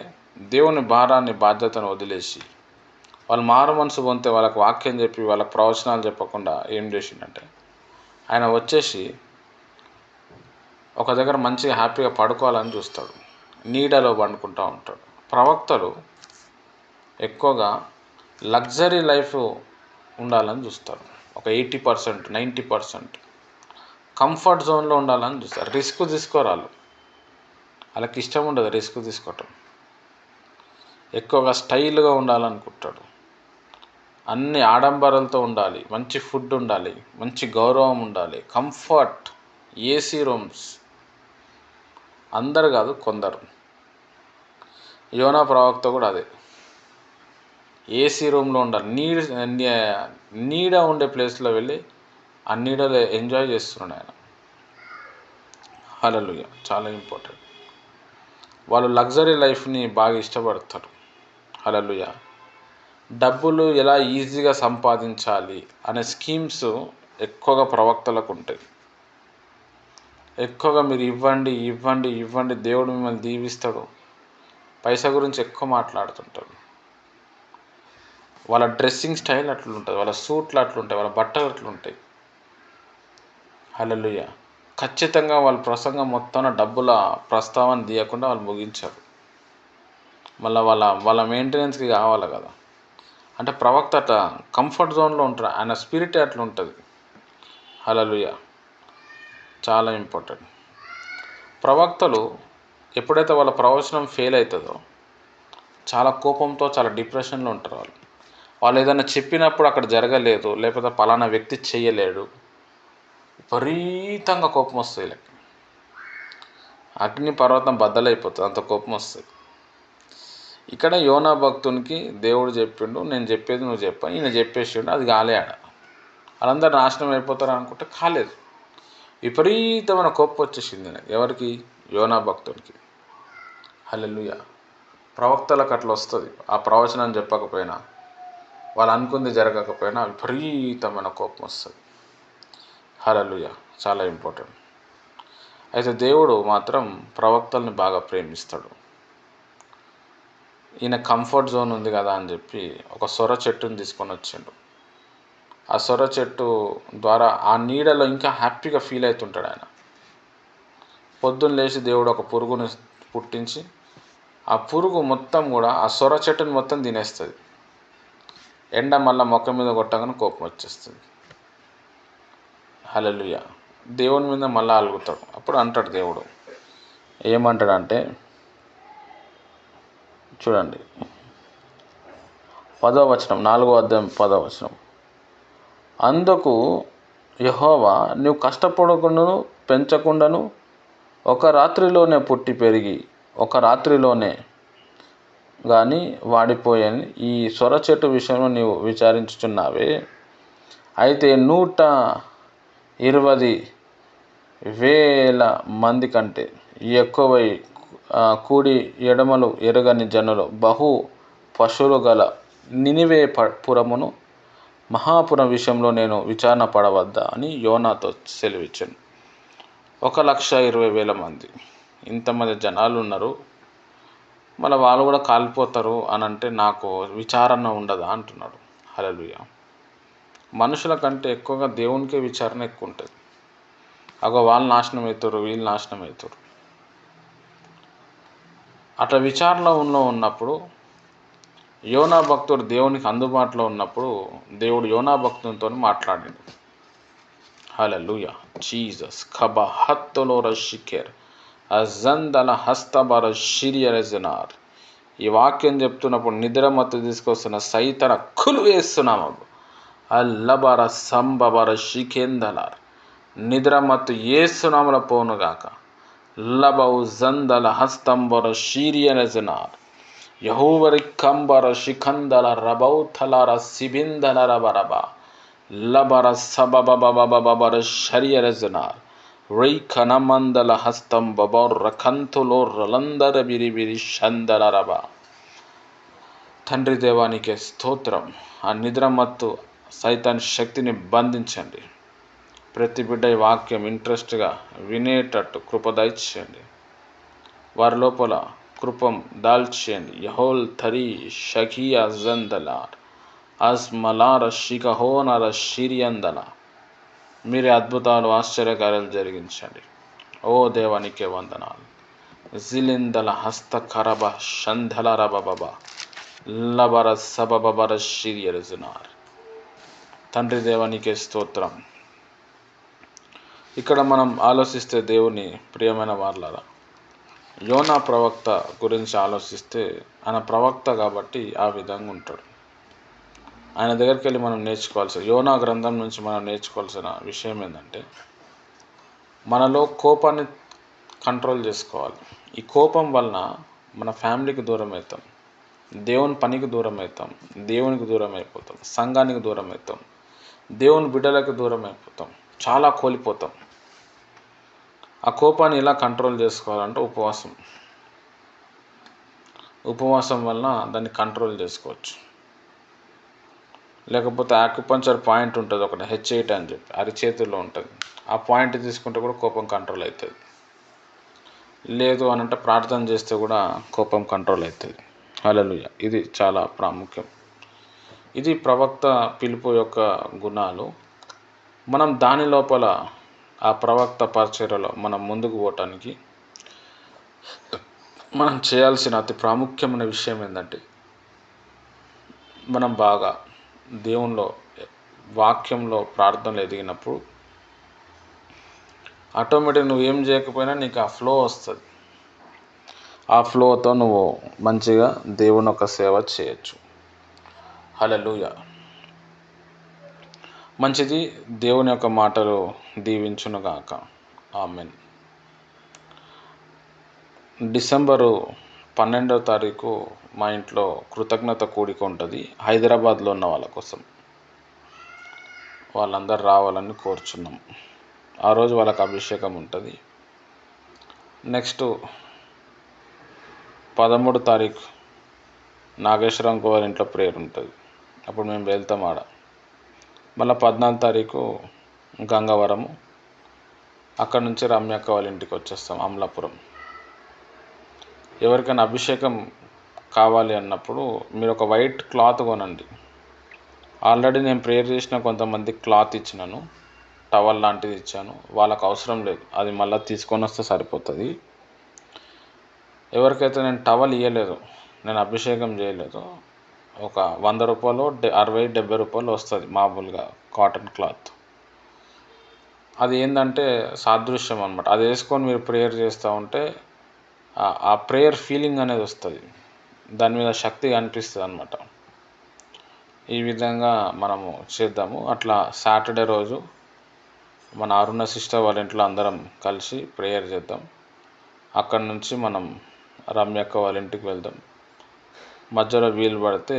దేవుని భారాన్ని, బాధ్యతను వదిలేసి వాళ్ళు మారు మనసు పొందితే వాళ్ళకి వాక్యం చెప్పి వాళ్ళకి ప్రవచనాలు చెప్పకుండా ఏం చేసిండంటే ఆయన వచ్చేసి ఒక దగ్గర మంచిగా హ్యాపీగా పడుకోవాలని చూస్తాడు, నీడలో పండుకుంటూ ఉంటాడు. ప్రవక్తలు ఎక్కువగా లగ్జరీ లైఫ్ ఉండాలని చూస్తారు. ఒక 80%, 90% కంఫర్ట్ జోన్లో ఉండాలని చూస్తారు. రిస్క్ తీసుకోరాళ్ళు, వాళ్ళకి ఇష్టం ఉండదు రిస్క్ తీసుకోవటం. ఎక్కువగా స్టైల్గా ఉండాలనుకుంటాడు, అన్ని ఆడంబరాలతో ఉండాలి, మంచి ఫుడ్ ఉండాలి, మంచి గౌరవం ఉండాలి, కంఫర్ట్, ఏసీ రూమ్స్. అందరు కాదు, కొందరు. యోనా ప్రవక్త కూడా అదే, ఏసీ రూమ్లో ఉండాలి, నీడ ఉండే ప్లేస్లో వెళ్ళి ఆ నీడలో ఎంజాయ్ చేస్తున్నాడు ఆయన. హల్లెలూయా, చాలా ఇంపార్టెంట్. వాళ్ళు లగ్జరీ లైఫ్ని బాగా ఇష్టపడతారు. హల్లెలూయా. డబ్బులు ఎలా ఈజీగా సంపాదించాలి అనే స్కీమ్స్ ఎక్కువగా ప్రవక్తలకు ఉంటాయి. ఎక్కువగా మీరు ఇవ్వండి ఇవ్వండి ఇవ్వండి, దేవుడు మిమ్మల్ని దీవిస్తాడు, పైసా గురించి ఎక్కువ మాట్లాడుతుంటారు. వాళ్ళ డ్రెస్సింగ్ స్టైల్ అట్లుంటుంది, వాళ్ళ సూట్లు అట్లుంటాయి, వాళ్ళ బట్టలు అట్లుంటాయి. హల్లెలూయా. ఖచ్చితంగా వాళ్ళ ప్రసంగం మొత్తం డబ్బుల ప్రస్తావన తీయకుండా వాళ్ళు ముగించారు. మళ్ళీ వాళ్ళ మెయింటెనెన్స్కి కావాలి కదా. అంటే ప్రవక్త అట్లా కంఫర్ట్ జోన్లో ఉంటారు, ఆయన స్పిరిట్ అట్లా ఉంటుంది. హల్లెలూయా, చాలా ఇంపార్టెంట్. ప్రవక్తలు ఎప్పుడైతే వాళ్ళ ప్రవచనం ఫెయిల్ అవుతుందో చాలా కోపంతో, చాలా డిప్రెషన్లో ఉంటారు. వాళ్ళు ఏదైనా చెప్పినప్పుడు అక్కడ జరగలేదు, లేకపోతే పలానా వ్యక్తి చెయ్యలేడు, విపరీతంగా కోపం వస్తుంది వీళ్ళకి. అగ్ని పర్వతం బద్దలైపోతుంది, అంత కోపం వస్తుంది. ఇక్కడ యోనా భక్తునికి దేవుడు చెప్పిండు, నేను చెప్పేది నువ్వు చెప్పా, ఈయన చెప్పేసిండు, అది కాలే. వాళ్ళందరూ నాశనం అయిపోతారు అనుకుంటే కాలేదు. విపరీతమైన కోపం వచ్చేసింది ఎవరికి? యోనా భక్తునికి. హల్లెలూయా. ప్రవక్తలకు అట్లా వస్తుంది. ఆ ప్రవచనం చెప్పకపోయినా, వాళ్ళు అనుకుంది జరగకపోయినా విపరీతమైన కోపం వస్తుంది. హల్లెలూయా, చాలా ఇంపార్టెంట్. అయితే దేవుడు మాత్రం ప్రవక్తల్ని బాగా ప్రేమిస్తాడు. ఈయన కంఫర్ట్ జోన్ ఉంది కదా అని చెప్పి ఒక సొర చెట్టుని తీసుకొని వచ్చిండు. ఆ సొర చెట్టు ద్వారా ఆ నీడలో ఇంకా హ్యాపీగా ఫీల్ అవుతుంటాడు ఆయన. పొద్దున్న లేచి దేవుడు ఒక పురుగుని పుట్టించి ఆ పురుగు మొత్తం కూడా ఆ సొర చెట్టుని మొత్తం తినేస్తుంది. ఎండ మళ్ళీ మొక్క మీద కొట్టగానే కోపం వచ్చేస్తుంది. హల్లెలూయా. దేవుని మీద మళ్ళీ అలుగుతాడు. అప్పుడు అంటాడు దేవుడు, ఏమంటాడంటే చూడండి 10వ వచనం, 4వ అధ్యాయం 10వ వచనం. అందుకు యెహోవా, నువ్వు కష్టపడకుండాను పెంచకుండాను ఒక రాత్రిలోనే పుట్టి పెరిగి ఒక రాత్రిలోనే కానీ వాడిపోయాను ఈ సొర చెట్టు విషయంలో నీవు విచారించుచున్నావే. అయితే 120,000 మంది కంటే ఎక్కువై కూడి ఎడమలు ఎరగని జనులు బహు పశువులు గల నినివే పురమును మహాపురం విషయంలో నేను విచారణ పడవద్దా అని యోనాతో సెలవిచ్చాను. 120,000 మంది, ఇంతమంది జనాలు ఉన్నారు, మళ్ళీ వాళ్ళు కూడా కాలిపోతారు అని అంటే నాకు విచారణ ఉండదా అంటున్నాడు. హల్లెలూయా. మనుషుల కంటే ఎక్కువగా దేవునికే విచారణ ఎక్కువ ఉంటుంది. వాళ్ళు నాశనం అవుతారు, వీళ్ళు నాశనం అవుతారు. అట్లా విచారణలో ఉన్నప్పుడు యోనా భక్తుడు దేవునికి అందుబాటులో ఉన్నప్పుడు దేవుడు యోనా భక్తునితో మాట్లాడాడు. హల్లెలూయా. జీసస్ ఖబ హత్తులో రషికేర్ అజందల హస్తబర షిరియరజనార్. ఈ వాక్యం చెప్తున్నప్పుడు నిద్రమత్తు తీసుకొస్తున్న సైతన కులు వేస్తున్నాము. అల్లబర సంబబర షికేందలార్. నిద్రమత్తు ఏసునాముల పోనుగాక. లబౌ జందల హస్తంబర షీరియరజనార్. యహూవరి కంబర శిఖందల రబౌథలర సిబిందల రబరబ లబర సబబబబబబర షరియరజనార్. రై కనమందల హస్తం బబౌర్ రకంతులో రలందర బిరిబిరి షందల రబ. తండ్రి దేవానికే స్తోత్రం. ఆ నిద్రమత్తు సైతాన్ శక్తిని బంధించండి. ప్రతి బిడ్డ ఈ వాక్యం ఇంట్రెస్ట్గా వినేటట్టు కృప దయచేయండి. వారి లోపల కృపం దాల్చేయండి. యహోల్ థరీ షకియా జందలార్ అస్మలార షికహోనర షిరియందల. మీరే అద్భుతాలు ఆశ్చర్యకార్యాలు జరిగించండి. ఓ దేవానికే వందనాలు. జిలిందల హస్త కరబ షంధల రబబబ లబర సబబబర షిరియరజునార్. తండ్రి దేవానికే స్తోత్రం. ఇక్కడ మనం ఆలోచిస్తే దేవుని ప్రియమైన వారలారా, యోనా ప్రవక్త గురించి ఆలోచిస్తే ఆయన ప్రవక్త కాబట్టి ఆ విధంగా ఉంటాడు. ఆయన దగ్గరికి వెళ్ళి మనం నేర్చుకోవాల్సిన యోనా గ్రంథం నుంచి మనం నేర్చుకోవాల్సిన విషయం ఏంటంటే మనలో కోపాన్ని కంట్రోల్ చేసుకోవాలి. ఈ కోపం వలన మన ఫ్యామిలీకి దూరం అవుతాం, దేవుని పనికి దూరం అవుతాం, దేవునికి దూరం అయిపోతాం, సంఘానికి దూరం అవుతాం, దేవుని బిడ్డలకు దూరం అయిపోతాం, చాలా కోల్పోతాం. ఆ కోపాన్ని ఎలా కంట్రోల్ చేసుకోవాలంటే ఉపవాసం వలన దాన్ని కంట్రోల్ చేసుకోవచ్చు. లేకపోతే ఆక్యుపంచర్ పాయింట్ ఉంటుంది ఒకటి, H8 అని చెప్పి అరిచేతుల్లో ఉంటుంది. ఆ పాయింట్ తీసుకుంటే కూడా కోపం కంట్రోల్ అవుతుంది. లేదు అని అంటే ప్రార్థన చేస్తే కూడా కోపం కంట్రోల్ అవుతుంది. హల్లెలూయా. ఇది చాలా ప్రాముఖ్యం. ఇది ప్రవక్త పిలుపు యొక్క గుణాలు. మనం దాని లోపల ఆ ప్రవక్త పరిచర్యలో మనం ముందుకు పోవటానికి మనం చేయాల్సిన అతి ప్రాముఖ్యమైన విషయం ఏంటంటే మనం బాగా దేవునిలో వాక్యంలో ప్రార్థనలు ఎదిగినప్పుడు ఆటోమేటిక్ నువ్వు ఏం చేయకపోయినా నీకు ఆ ఫ్లో వస్తుంది. ఆ ఫ్లోతో నువ్వు మంచిగా దేవుని యొక్క సేవ చేయొచ్చు. హల్లెలూయా. మంచిది. దేవుని యొక్క మాటలు దీవించునుగాక. ఆమెన్. డిసెంబరు 12వ తారీఖు మా ఇంట్లో కృతజ్ఞత కూడిక ఉంటుంది, హైదరాబాద్లో ఉన్న వాళ్ళ కోసం. వాళ్ళందరూ రావాలని కోరుచున్నాం. ఆ రోజు వాళ్ళకి అభిషేకం ఉంటుంది. నెక్స్ట్ 13వ తారీఖు నాగేశ్వరం గారి ఇంట్లో ప్రేయర్ ఉంటుంది. అప్పుడు మేము వెళ్తాం ఆడ. మళ్ళీ 14వ తారీఖు గంగవరము, అక్కడ నుంచి రమ్యక్క వాళ్ళ ఇంటికి వచ్చేస్తాం అమలాపురం. ఎవరికైనా అభిషేకం కావాలి అన్నప్పుడు మీరు ఒక వైట్ క్లాత్ కొనండి. ఆల్రెడీ నేను ప్రేయర్ చేసిన కొంతమంది క్లాత్ ఇచ్చినాను, టవల్ లాంటిది ఇచ్చాను. వాళ్ళకు అవసరం లేదు, అది మళ్ళీ తీసుకొని వస్తే సరిపోతుంది. ఎవరికైతే నేను టవల్ ఇవ్వలేదు, నేను అభిషేకం చేయలేదు, ఒక 100 రూపాయలు 60-70 రూపాయలు వస్తుంది మామూలుగా కాటన్ క్లాత్. అది ఏంటంటే సాదృశ్యం అనమాట. అది వేసుకొని మీరు ప్రేయర్ చేస్తూ ఉంటే ఆ ప్రేయర్ ఫీలింగ్ అనేది వస్తుంది, దాని మీద శక్తి అనిపిస్తుంది అనమాట. ఈ విధంగా మనము చేద్దాము. అట్లా సాటర్డే రోజు మన అరుణ సిస్టర్ వాళ్ళ ఇంట్లో అందరం కలిసి ప్రేయర్ చేద్దాం. అక్కడి నుంచి మనం రమ్యక్క వాళ్ళ ఇంటికి వెళ్దాం. మధ్యలో వీలు పడితే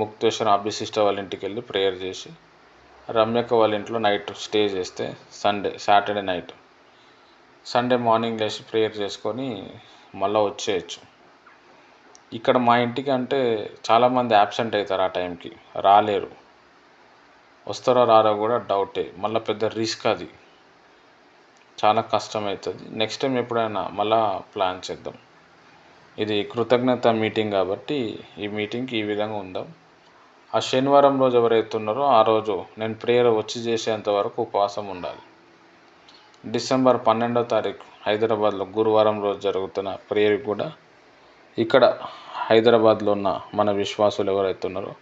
ముక్తేశ్వర అభి సిస్టర్ వాళ్ళ ఇంటికి వెళ్ళి ప్రేయర్ చేసి రమ్యక్క వాళ్ళ ఇంట్లో నైట్ స్టే చేస్తే సాటర్డే నైట్, సండే మార్నింగ్ లేచి ప్రేయర్ చేసుకొని మళ్ళీ వచ్చేయచ్చు. ఇక్కడ మా ఇంటికి అంటే చాలామంది యాబ్సెంట్ అవుతారు, ఆ టైంకి రాలేరు. వస్తారో రారో కూడా డౌటే, మళ్ళీ పెద్ద రిస్క్, అది చాలా కష్టమవుతుంది. నెక్స్ట్ టైం ఎప్పుడైనా మళ్ళీ ప్లాన్ చేద్దాం. ఇది కృతజ్ఞత మీటింగ్ కాబట్టి ఈ మీటింగ్కి ఈ విధంగా ఉందాం. ఆ శనివారం రోజు ఎవరైతే ఉన్నారో ఆ రోజు నేను ప్రేయర్ వచ్చి చేసేంత వరకు ఉపవాసం ఉండాలి. డిసెంబర్ 12వ తారీఖు హైదరాబాద్లో గురువారం రోజు జరుగుతున్న ప్రేయర్కి కూడా ఇక్కడ హైదరాబాద్లో ఉన్న మన విశ్వాసులు ఎవరైతే ఉన్నారో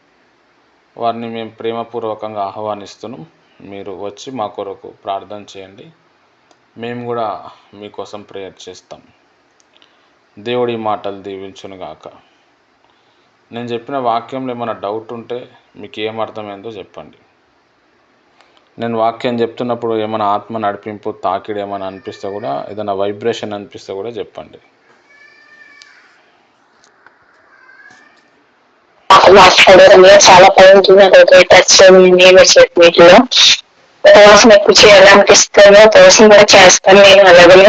వారిని మేము ప్రేమపూర్వకంగా ఆహ్వానిస్తున్నాం. మీరు వచ్చి మా కొరకు ప్రార్థన చేయండి, మేము కూడా మీకోసం ప్రేయర్ చేస్తాం. దేవుడి మాటలు దీవించునుగాక. నేను చెప్పిన వాక్యంలో ఏమైనా డౌట్ ఉంటే మీకు ఏమర్థమైందో చెప్పండి. నేను వాక్యం చెప్తున్నప్పుడు ఏమైనా ఆత్మ నడిపింపు తాకిడి ఏమైనా అనిపిస్తే కూడా, ఏదైనా వైబ్రేషన్ అనిపిస్తే కూడా చెప్పండి. మాట్లాడారు చాలా పాయింట్లు టచ్ నేను వీటిలో ఉపవాసం ఎక్కువ చేయాలనిపిస్తాను, ఉపవాసం కూడా చేస్తాను నేను. అలాగనే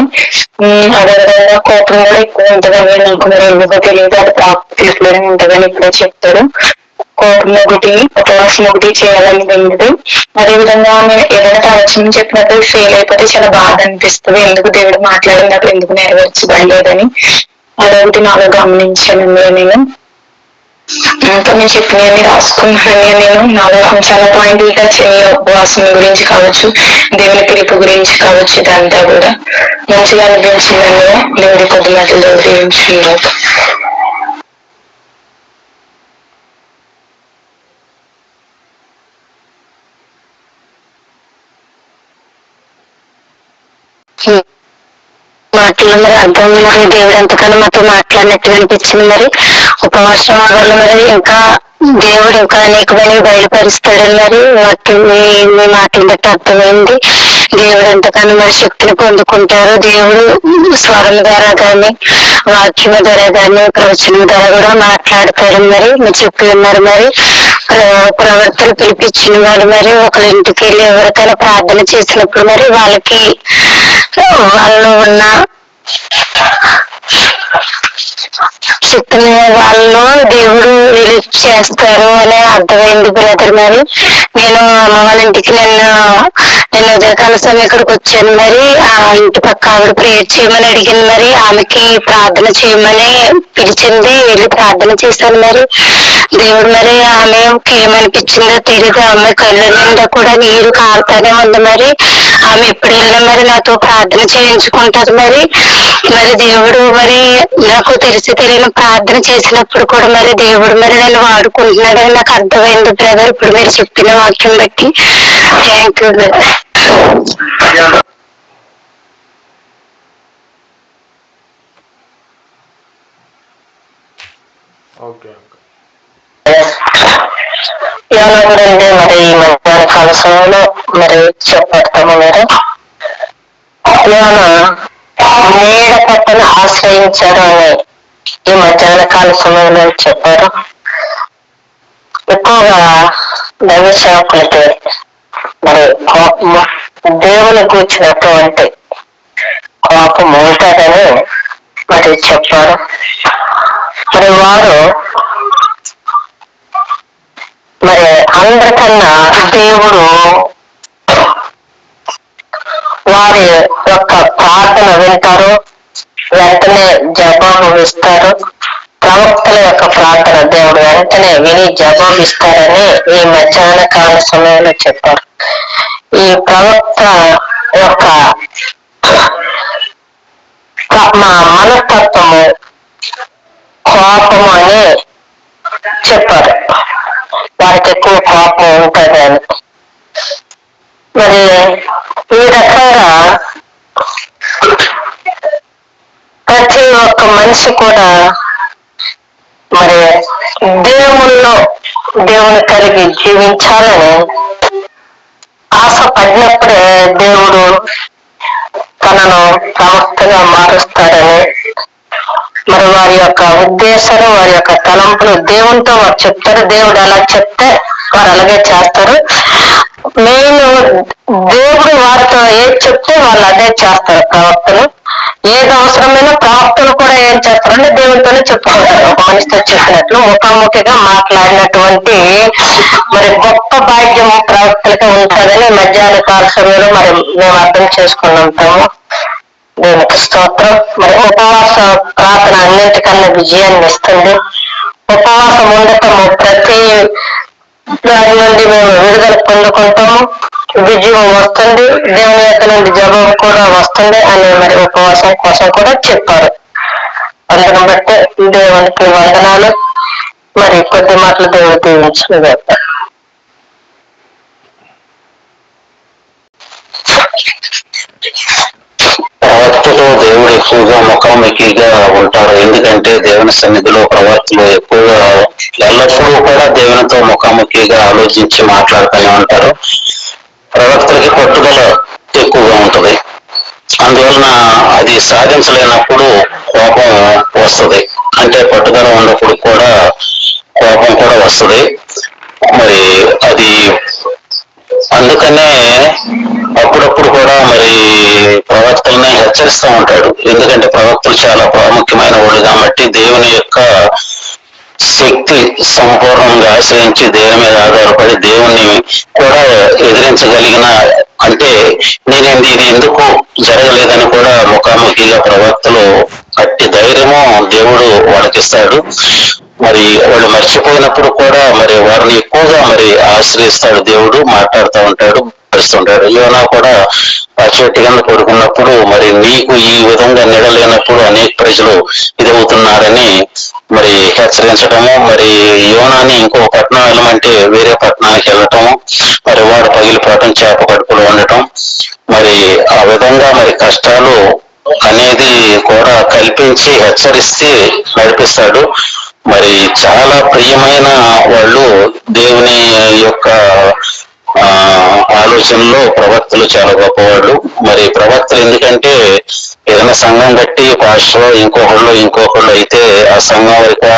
అదేవిధంగా కోపం కూడా ఎక్కువ ఉంటుందని నాకు మరి ఎందుకో తెలియదు, అది ప్రాక్టీస్లోనే ఉంటుందని ఇప్పుడు చెప్తాడు. కోపం ఒకటి, ఉపవాసం ఒకటి చేయాలని ఉండదు. అదేవిధంగా నేను ఏదైనా ఆలోచన చెప్పినప్పుడు ఫెయిల్ అయిపోతే చాలా బాధ అనిపిస్తుంది, ఎందుకు దేవుడు మాట్లాడినప్పుడు ఎందుకు నెరవేర్చబడలేదని. అదొకటి నాలో గమనించాను నేను. ఇంకా నేను చెప్పినవన్నీ రాసుకున్నాను నేను. నాలో చాలా పాయింట్గా చేయ ఉపవాసం గురించి కావచ్చు, దేవుని పిలుపు గురించి కావచ్చు, ఇదంతా కూడా మంచిగా అనిపించిందని దేవుడి కొద్ది మాటలు దీవించున్నారు. మాటలు మరి అర్థం మరి దేవుడు ఎంతకన్నా మాతో మాట్లాడినట్టు అనిపించింది. మరి ఉపవాసం వల్ల మరి ఇంకా దేవుడు ఇంకా అనేకమైన బయలుపరుస్తాడని మరి మీ మాటలు బట్టి అర్థమైంది. దేవుడు ఎంతకన్నా మరి శక్తిని పొందుకుంటారు. దేవుడు స్వరం ద్వారా కానీ వాక్యం ద్వారా కానీ ప్రవచనం ద్వారా కూడా మాట్లాడతారు. మరి మీరు చెప్పి ఉన్నారు. మరి ప్రవర్తన పిలిపించిన వాడు మరి ఒకరి ఇంటికి వెళ్ళి ఎవరికైనా ప్రార్థన చేసినప్పుడు మరి వాళ్ళకి వాళ్ళు ఉన్న శక్తిని వాళ్ళు దేవుడు రిలీజ్ చేస్తారు అని అర్థమైంది బ్రదర్. మరి నేను అమ్మ వాళ్ళ ఇంటికి నేను ఉదయకాల సమయం ఇక్కడికి వచ్చాను. మరి ఆ ఇంటి పక్క ఆవిడ ప్రేయర్ చేయమని అడిగింది. మరి ఆమెకి ప్రార్థన చేయమని పిలిచింది, వెళ్ళి ప్రార్థన చేశాను. మరి దేవుడు మరి ఆమెకి ఏమనిపించిందో తెలియదు, ఆమె కళ్ళ నిండా కూడా నీరు కారుతానే ఉంది. మరి ఆమె ఎప్పుడు వెళ్ళినా మరి నాతో ప్రార్థన చేయించుకుంటారు. మరి దేవుడు మరి నాకు తెలిసి తెలియని ప్రార్థన చేసినప్పుడు కూడా మరి దేవుడు మరి నన్ను వాడుకుంటున్నాడని నాకు అర్థమైంది బ్రదర్, ఇప్పుడు మీరు చెప్పిన వాక్యం బట్టి. Thank you brother. ఎవరండి మరి ఈ మధ్యాహ్న కాల సమయంలో మరి చెప్పడతాము మీరు నీడ పట్టను ఆశ్రయించారు అని ఈ మధ్యాహ్న కాల సమయంలో చెప్పారు. ఎక్కువగా దైవ సేవకులకి మరి దేవుని కూర్చున్నటువంటి కోపం ఉంటుందని మరి చెప్పారు. మరి వారు మరి అందరికన్నా దేవుడు వారి యొక్క ప్రార్థన వింటారు, వెంటనే జవాబు ఇస్తారు. ప్రవక్తల యొక్క ప్రార్థన దేవుడు వెంటనే విని జవాబు ఇస్తారని ఈ మధ్యాహ్న కాల సమయంలో చెప్పారు. ఈ ప్రవక్త యొక్క మనస్తత్వము కోపం అని చెప్పారు. వారికి ఎక్కువ కోపం ఉంటుంది అని. మరి ఈ రకంగా ప్రతి ఒక్క మనిషి కూడా మరి దేవుని కలిగి జీవించాలని ఆశపడినప్పుడే దేవుడు తనను ప్రవక్తగా మారుస్తాడని, మరి వారి యొక్క ఉద్దేశాలు, వారి యొక్క తలంపులు దేవునితో వారు చెప్తారు. దేవుడు ఎలా చెప్తే వారు అలాగే చేస్తారు. మెయిన్ దేవుడు వారితో ఏది చెప్తే వాళ్ళు అదే చేస్తారు. ప్రవక్తలు ఏది అవసరమైనా ప్రవక్తలు కూడా ఏం చేస్తారంటే దేవుడితోనే చెప్పుకుంటారు. ఒక మనిషితో చెప్పినట్లు ముఖాముఖిగా మాట్లాడినటువంటి మరి గొప్ప భాగ్యం ప్రవక్తలకి ఉంటుందని మధ్యాహ్న కాల సమయంలో మరి మేము అర్థం చేసుకుని ఉంటాము. దేవునికి స్తోత్రం. మరి ఉపవాస ప్రార్థన అన్నింటికన్నా విజయాన్ని ఇస్తుంది. ఉపవాసం ఉండటము ప్రతి దాని నుండి మేము విడుదల పొందుకుంటాము, విజయం వస్తుంది, దేవుని యొక్క నుండి జవాబు కూడా వస్తుంది అని మరి ఉపవాసం కోసం కూడా చెప్పారు. అందును బట్టి దేవునికి వందనాలు. మరి కొద్ది మాటలు దేవుడు దీవించిన ప్రవక్తలు దేవుడు ఎక్కువగా ముఖాముఖిగా ఉంటారు. ఎందుకంటే దేవుని సన్నిధిలో ప్రవక్తలు ఎక్కువగా ఎల్లప్పుడూ కూడా దేవునితో ముఖాముఖిగా ఆలోచించి మాట్లాడుతూనే ఉంటారు. ప్రవక్తలకి పట్టుదల ఎక్కువగా ఉంటది. అందువలన అది సాధించలేనప్పుడు కోపం వస్తుంది. అంటే పట్టుదల ఉన్నప్పుడు కూడా కోపం కూడా వస్తుంది. మరి అది అందుకనే అప్పుడప్పుడు కూడా మరి ప్రవక్తల్ని హెచ్చరిస్తూ ఉంటాడు. ఎందుకంటే ప్రవక్తలు చాలా ప్రాముఖ్యమైన వాళ్ళు కాబట్టి దేవుని యొక్క శక్తి సంపూర్ణంగా ఆశ్రయించి దేవుని మీద ఆధారపడి దేవుణ్ణి కూడా ఎదిరించగలిగిన, అంటే నేనేంది ఇది ఎందుకు జరగలేదని కూడా ముఖాముఖిగా ప్రవక్తలు అట్టి ధైర్యము దేవుడు వాళ్ళకిస్తాడు. మరి వాళ్ళు మర్చిపోయినప్పుడు కూడా మరి వారిని ఎక్కువగా మరి ఆశ్రయిస్తాడు దేవుడు, మాట్లాడుతూ ఉంటాడు, చేస్తుంటాడు. యోనా కూడా ఆ చెట్టు కింద పడుకున్నప్పుడు మరి నీకు ఈ విధంగా నిడలేనప్పుడు అనేక ప్రజలు ఇదవుతున్నారని మరి హెచ్చరించడము, మరి యోనాని ఇంకో పట్టణం వెళ్ళమంటే వేరే పట్టణానికి వెళ్ళటము, మరి వాడు పగిలిపోవటం, చేప కడుపులో ఉండటం, మరి ఆ విధంగా మరి కష్టాలు అనేది కూడా కల్పించి హెచ్చరిస్తే నడిపిస్తాడు. మరి చాలా ప్రియమైన వాళ్ళు దేవుని యొక్క ఆలోచనలో ప్రవక్తలు చాలా గొప్పవాళ్ళు. మరి ప్రవక్తలు ఎందుకంటే ఏదైనా సంఘం కట్టి పాస్టర్ ఇంకొకళ్ళు అయితే ఆ సంఘం వరకు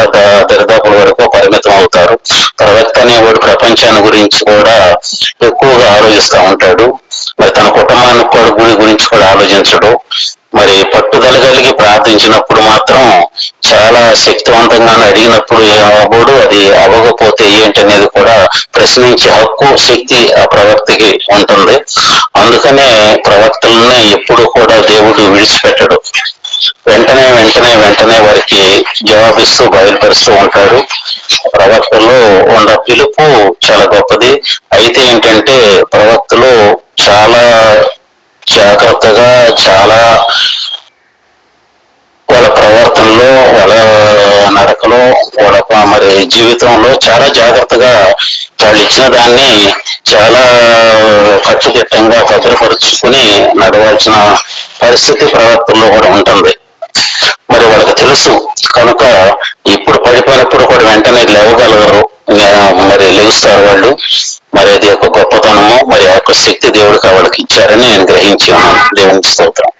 దరిదాపుల వరకు పరిమితం అవుతారు. ప్రవక్త అనేవాడు ప్రపంచాన్ని గురించి కూడా ఎక్కువగా ఆలోచిస్తూ ఉంటాడు. మరి తన కుటుంబానికి కూడా గురించి కూడా ఆలోచించడు. మరి పట్టుదల కలిగి ప్రార్థించినప్పుడు మాత్రం చాలా శక్తివంతంగానే అడిగినప్పుడు ఏమవ్వడు, అది అవ్వకపోతే ఏంటనేది కూడా ప్రశ్నించే హక్కు, శక్తి ఆ ప్రవక్తకి ఉంటుంది. అందుకనే ప్రవక్తలని ఎప్పుడు కూడా దేవుడు విడిచిపెట్టడు. వెంటనే వారికి జవాబిస్తూ బయలుపరుస్తూ ఉంటాడు. ప్రవక్తలో ఉన్న పిలుపు చాలా గొప్పది. అయితే ఏంటంటే ప్రవక్తలు చాలా జాగ్రత్తగా, చాలా వాళ్ళ ప్రవర్తనలో, వాళ్ళ నడకలో, వాళ్ళ మరి జీవితంలో చాలా జాగ్రత్తగా వాళ్ళు ఇచ్చిన దాన్ని చాలా కట్టుదిట్టంగా భద్రపరుచుకుని నడవాల్సిన పరిస్థితి ప్రవర్తనలో కూడా ఉంటుంది. మరి వాళ్ళకి తెలుసు కనుక ఇప్పుడు పడిపోయినప్పుడు కూడా వెంటనే లేవగలరు, మరి లేస్తారు వాళ్ళు. మరి అది ఒక గొప్పతనము, మరి ఆ యొక్క శక్తి దేవుడికి వాళ్ళకి ఇచ్చారని నేను గ్రహించి ఉన్నాను. దేవునికి స్తోత్రం.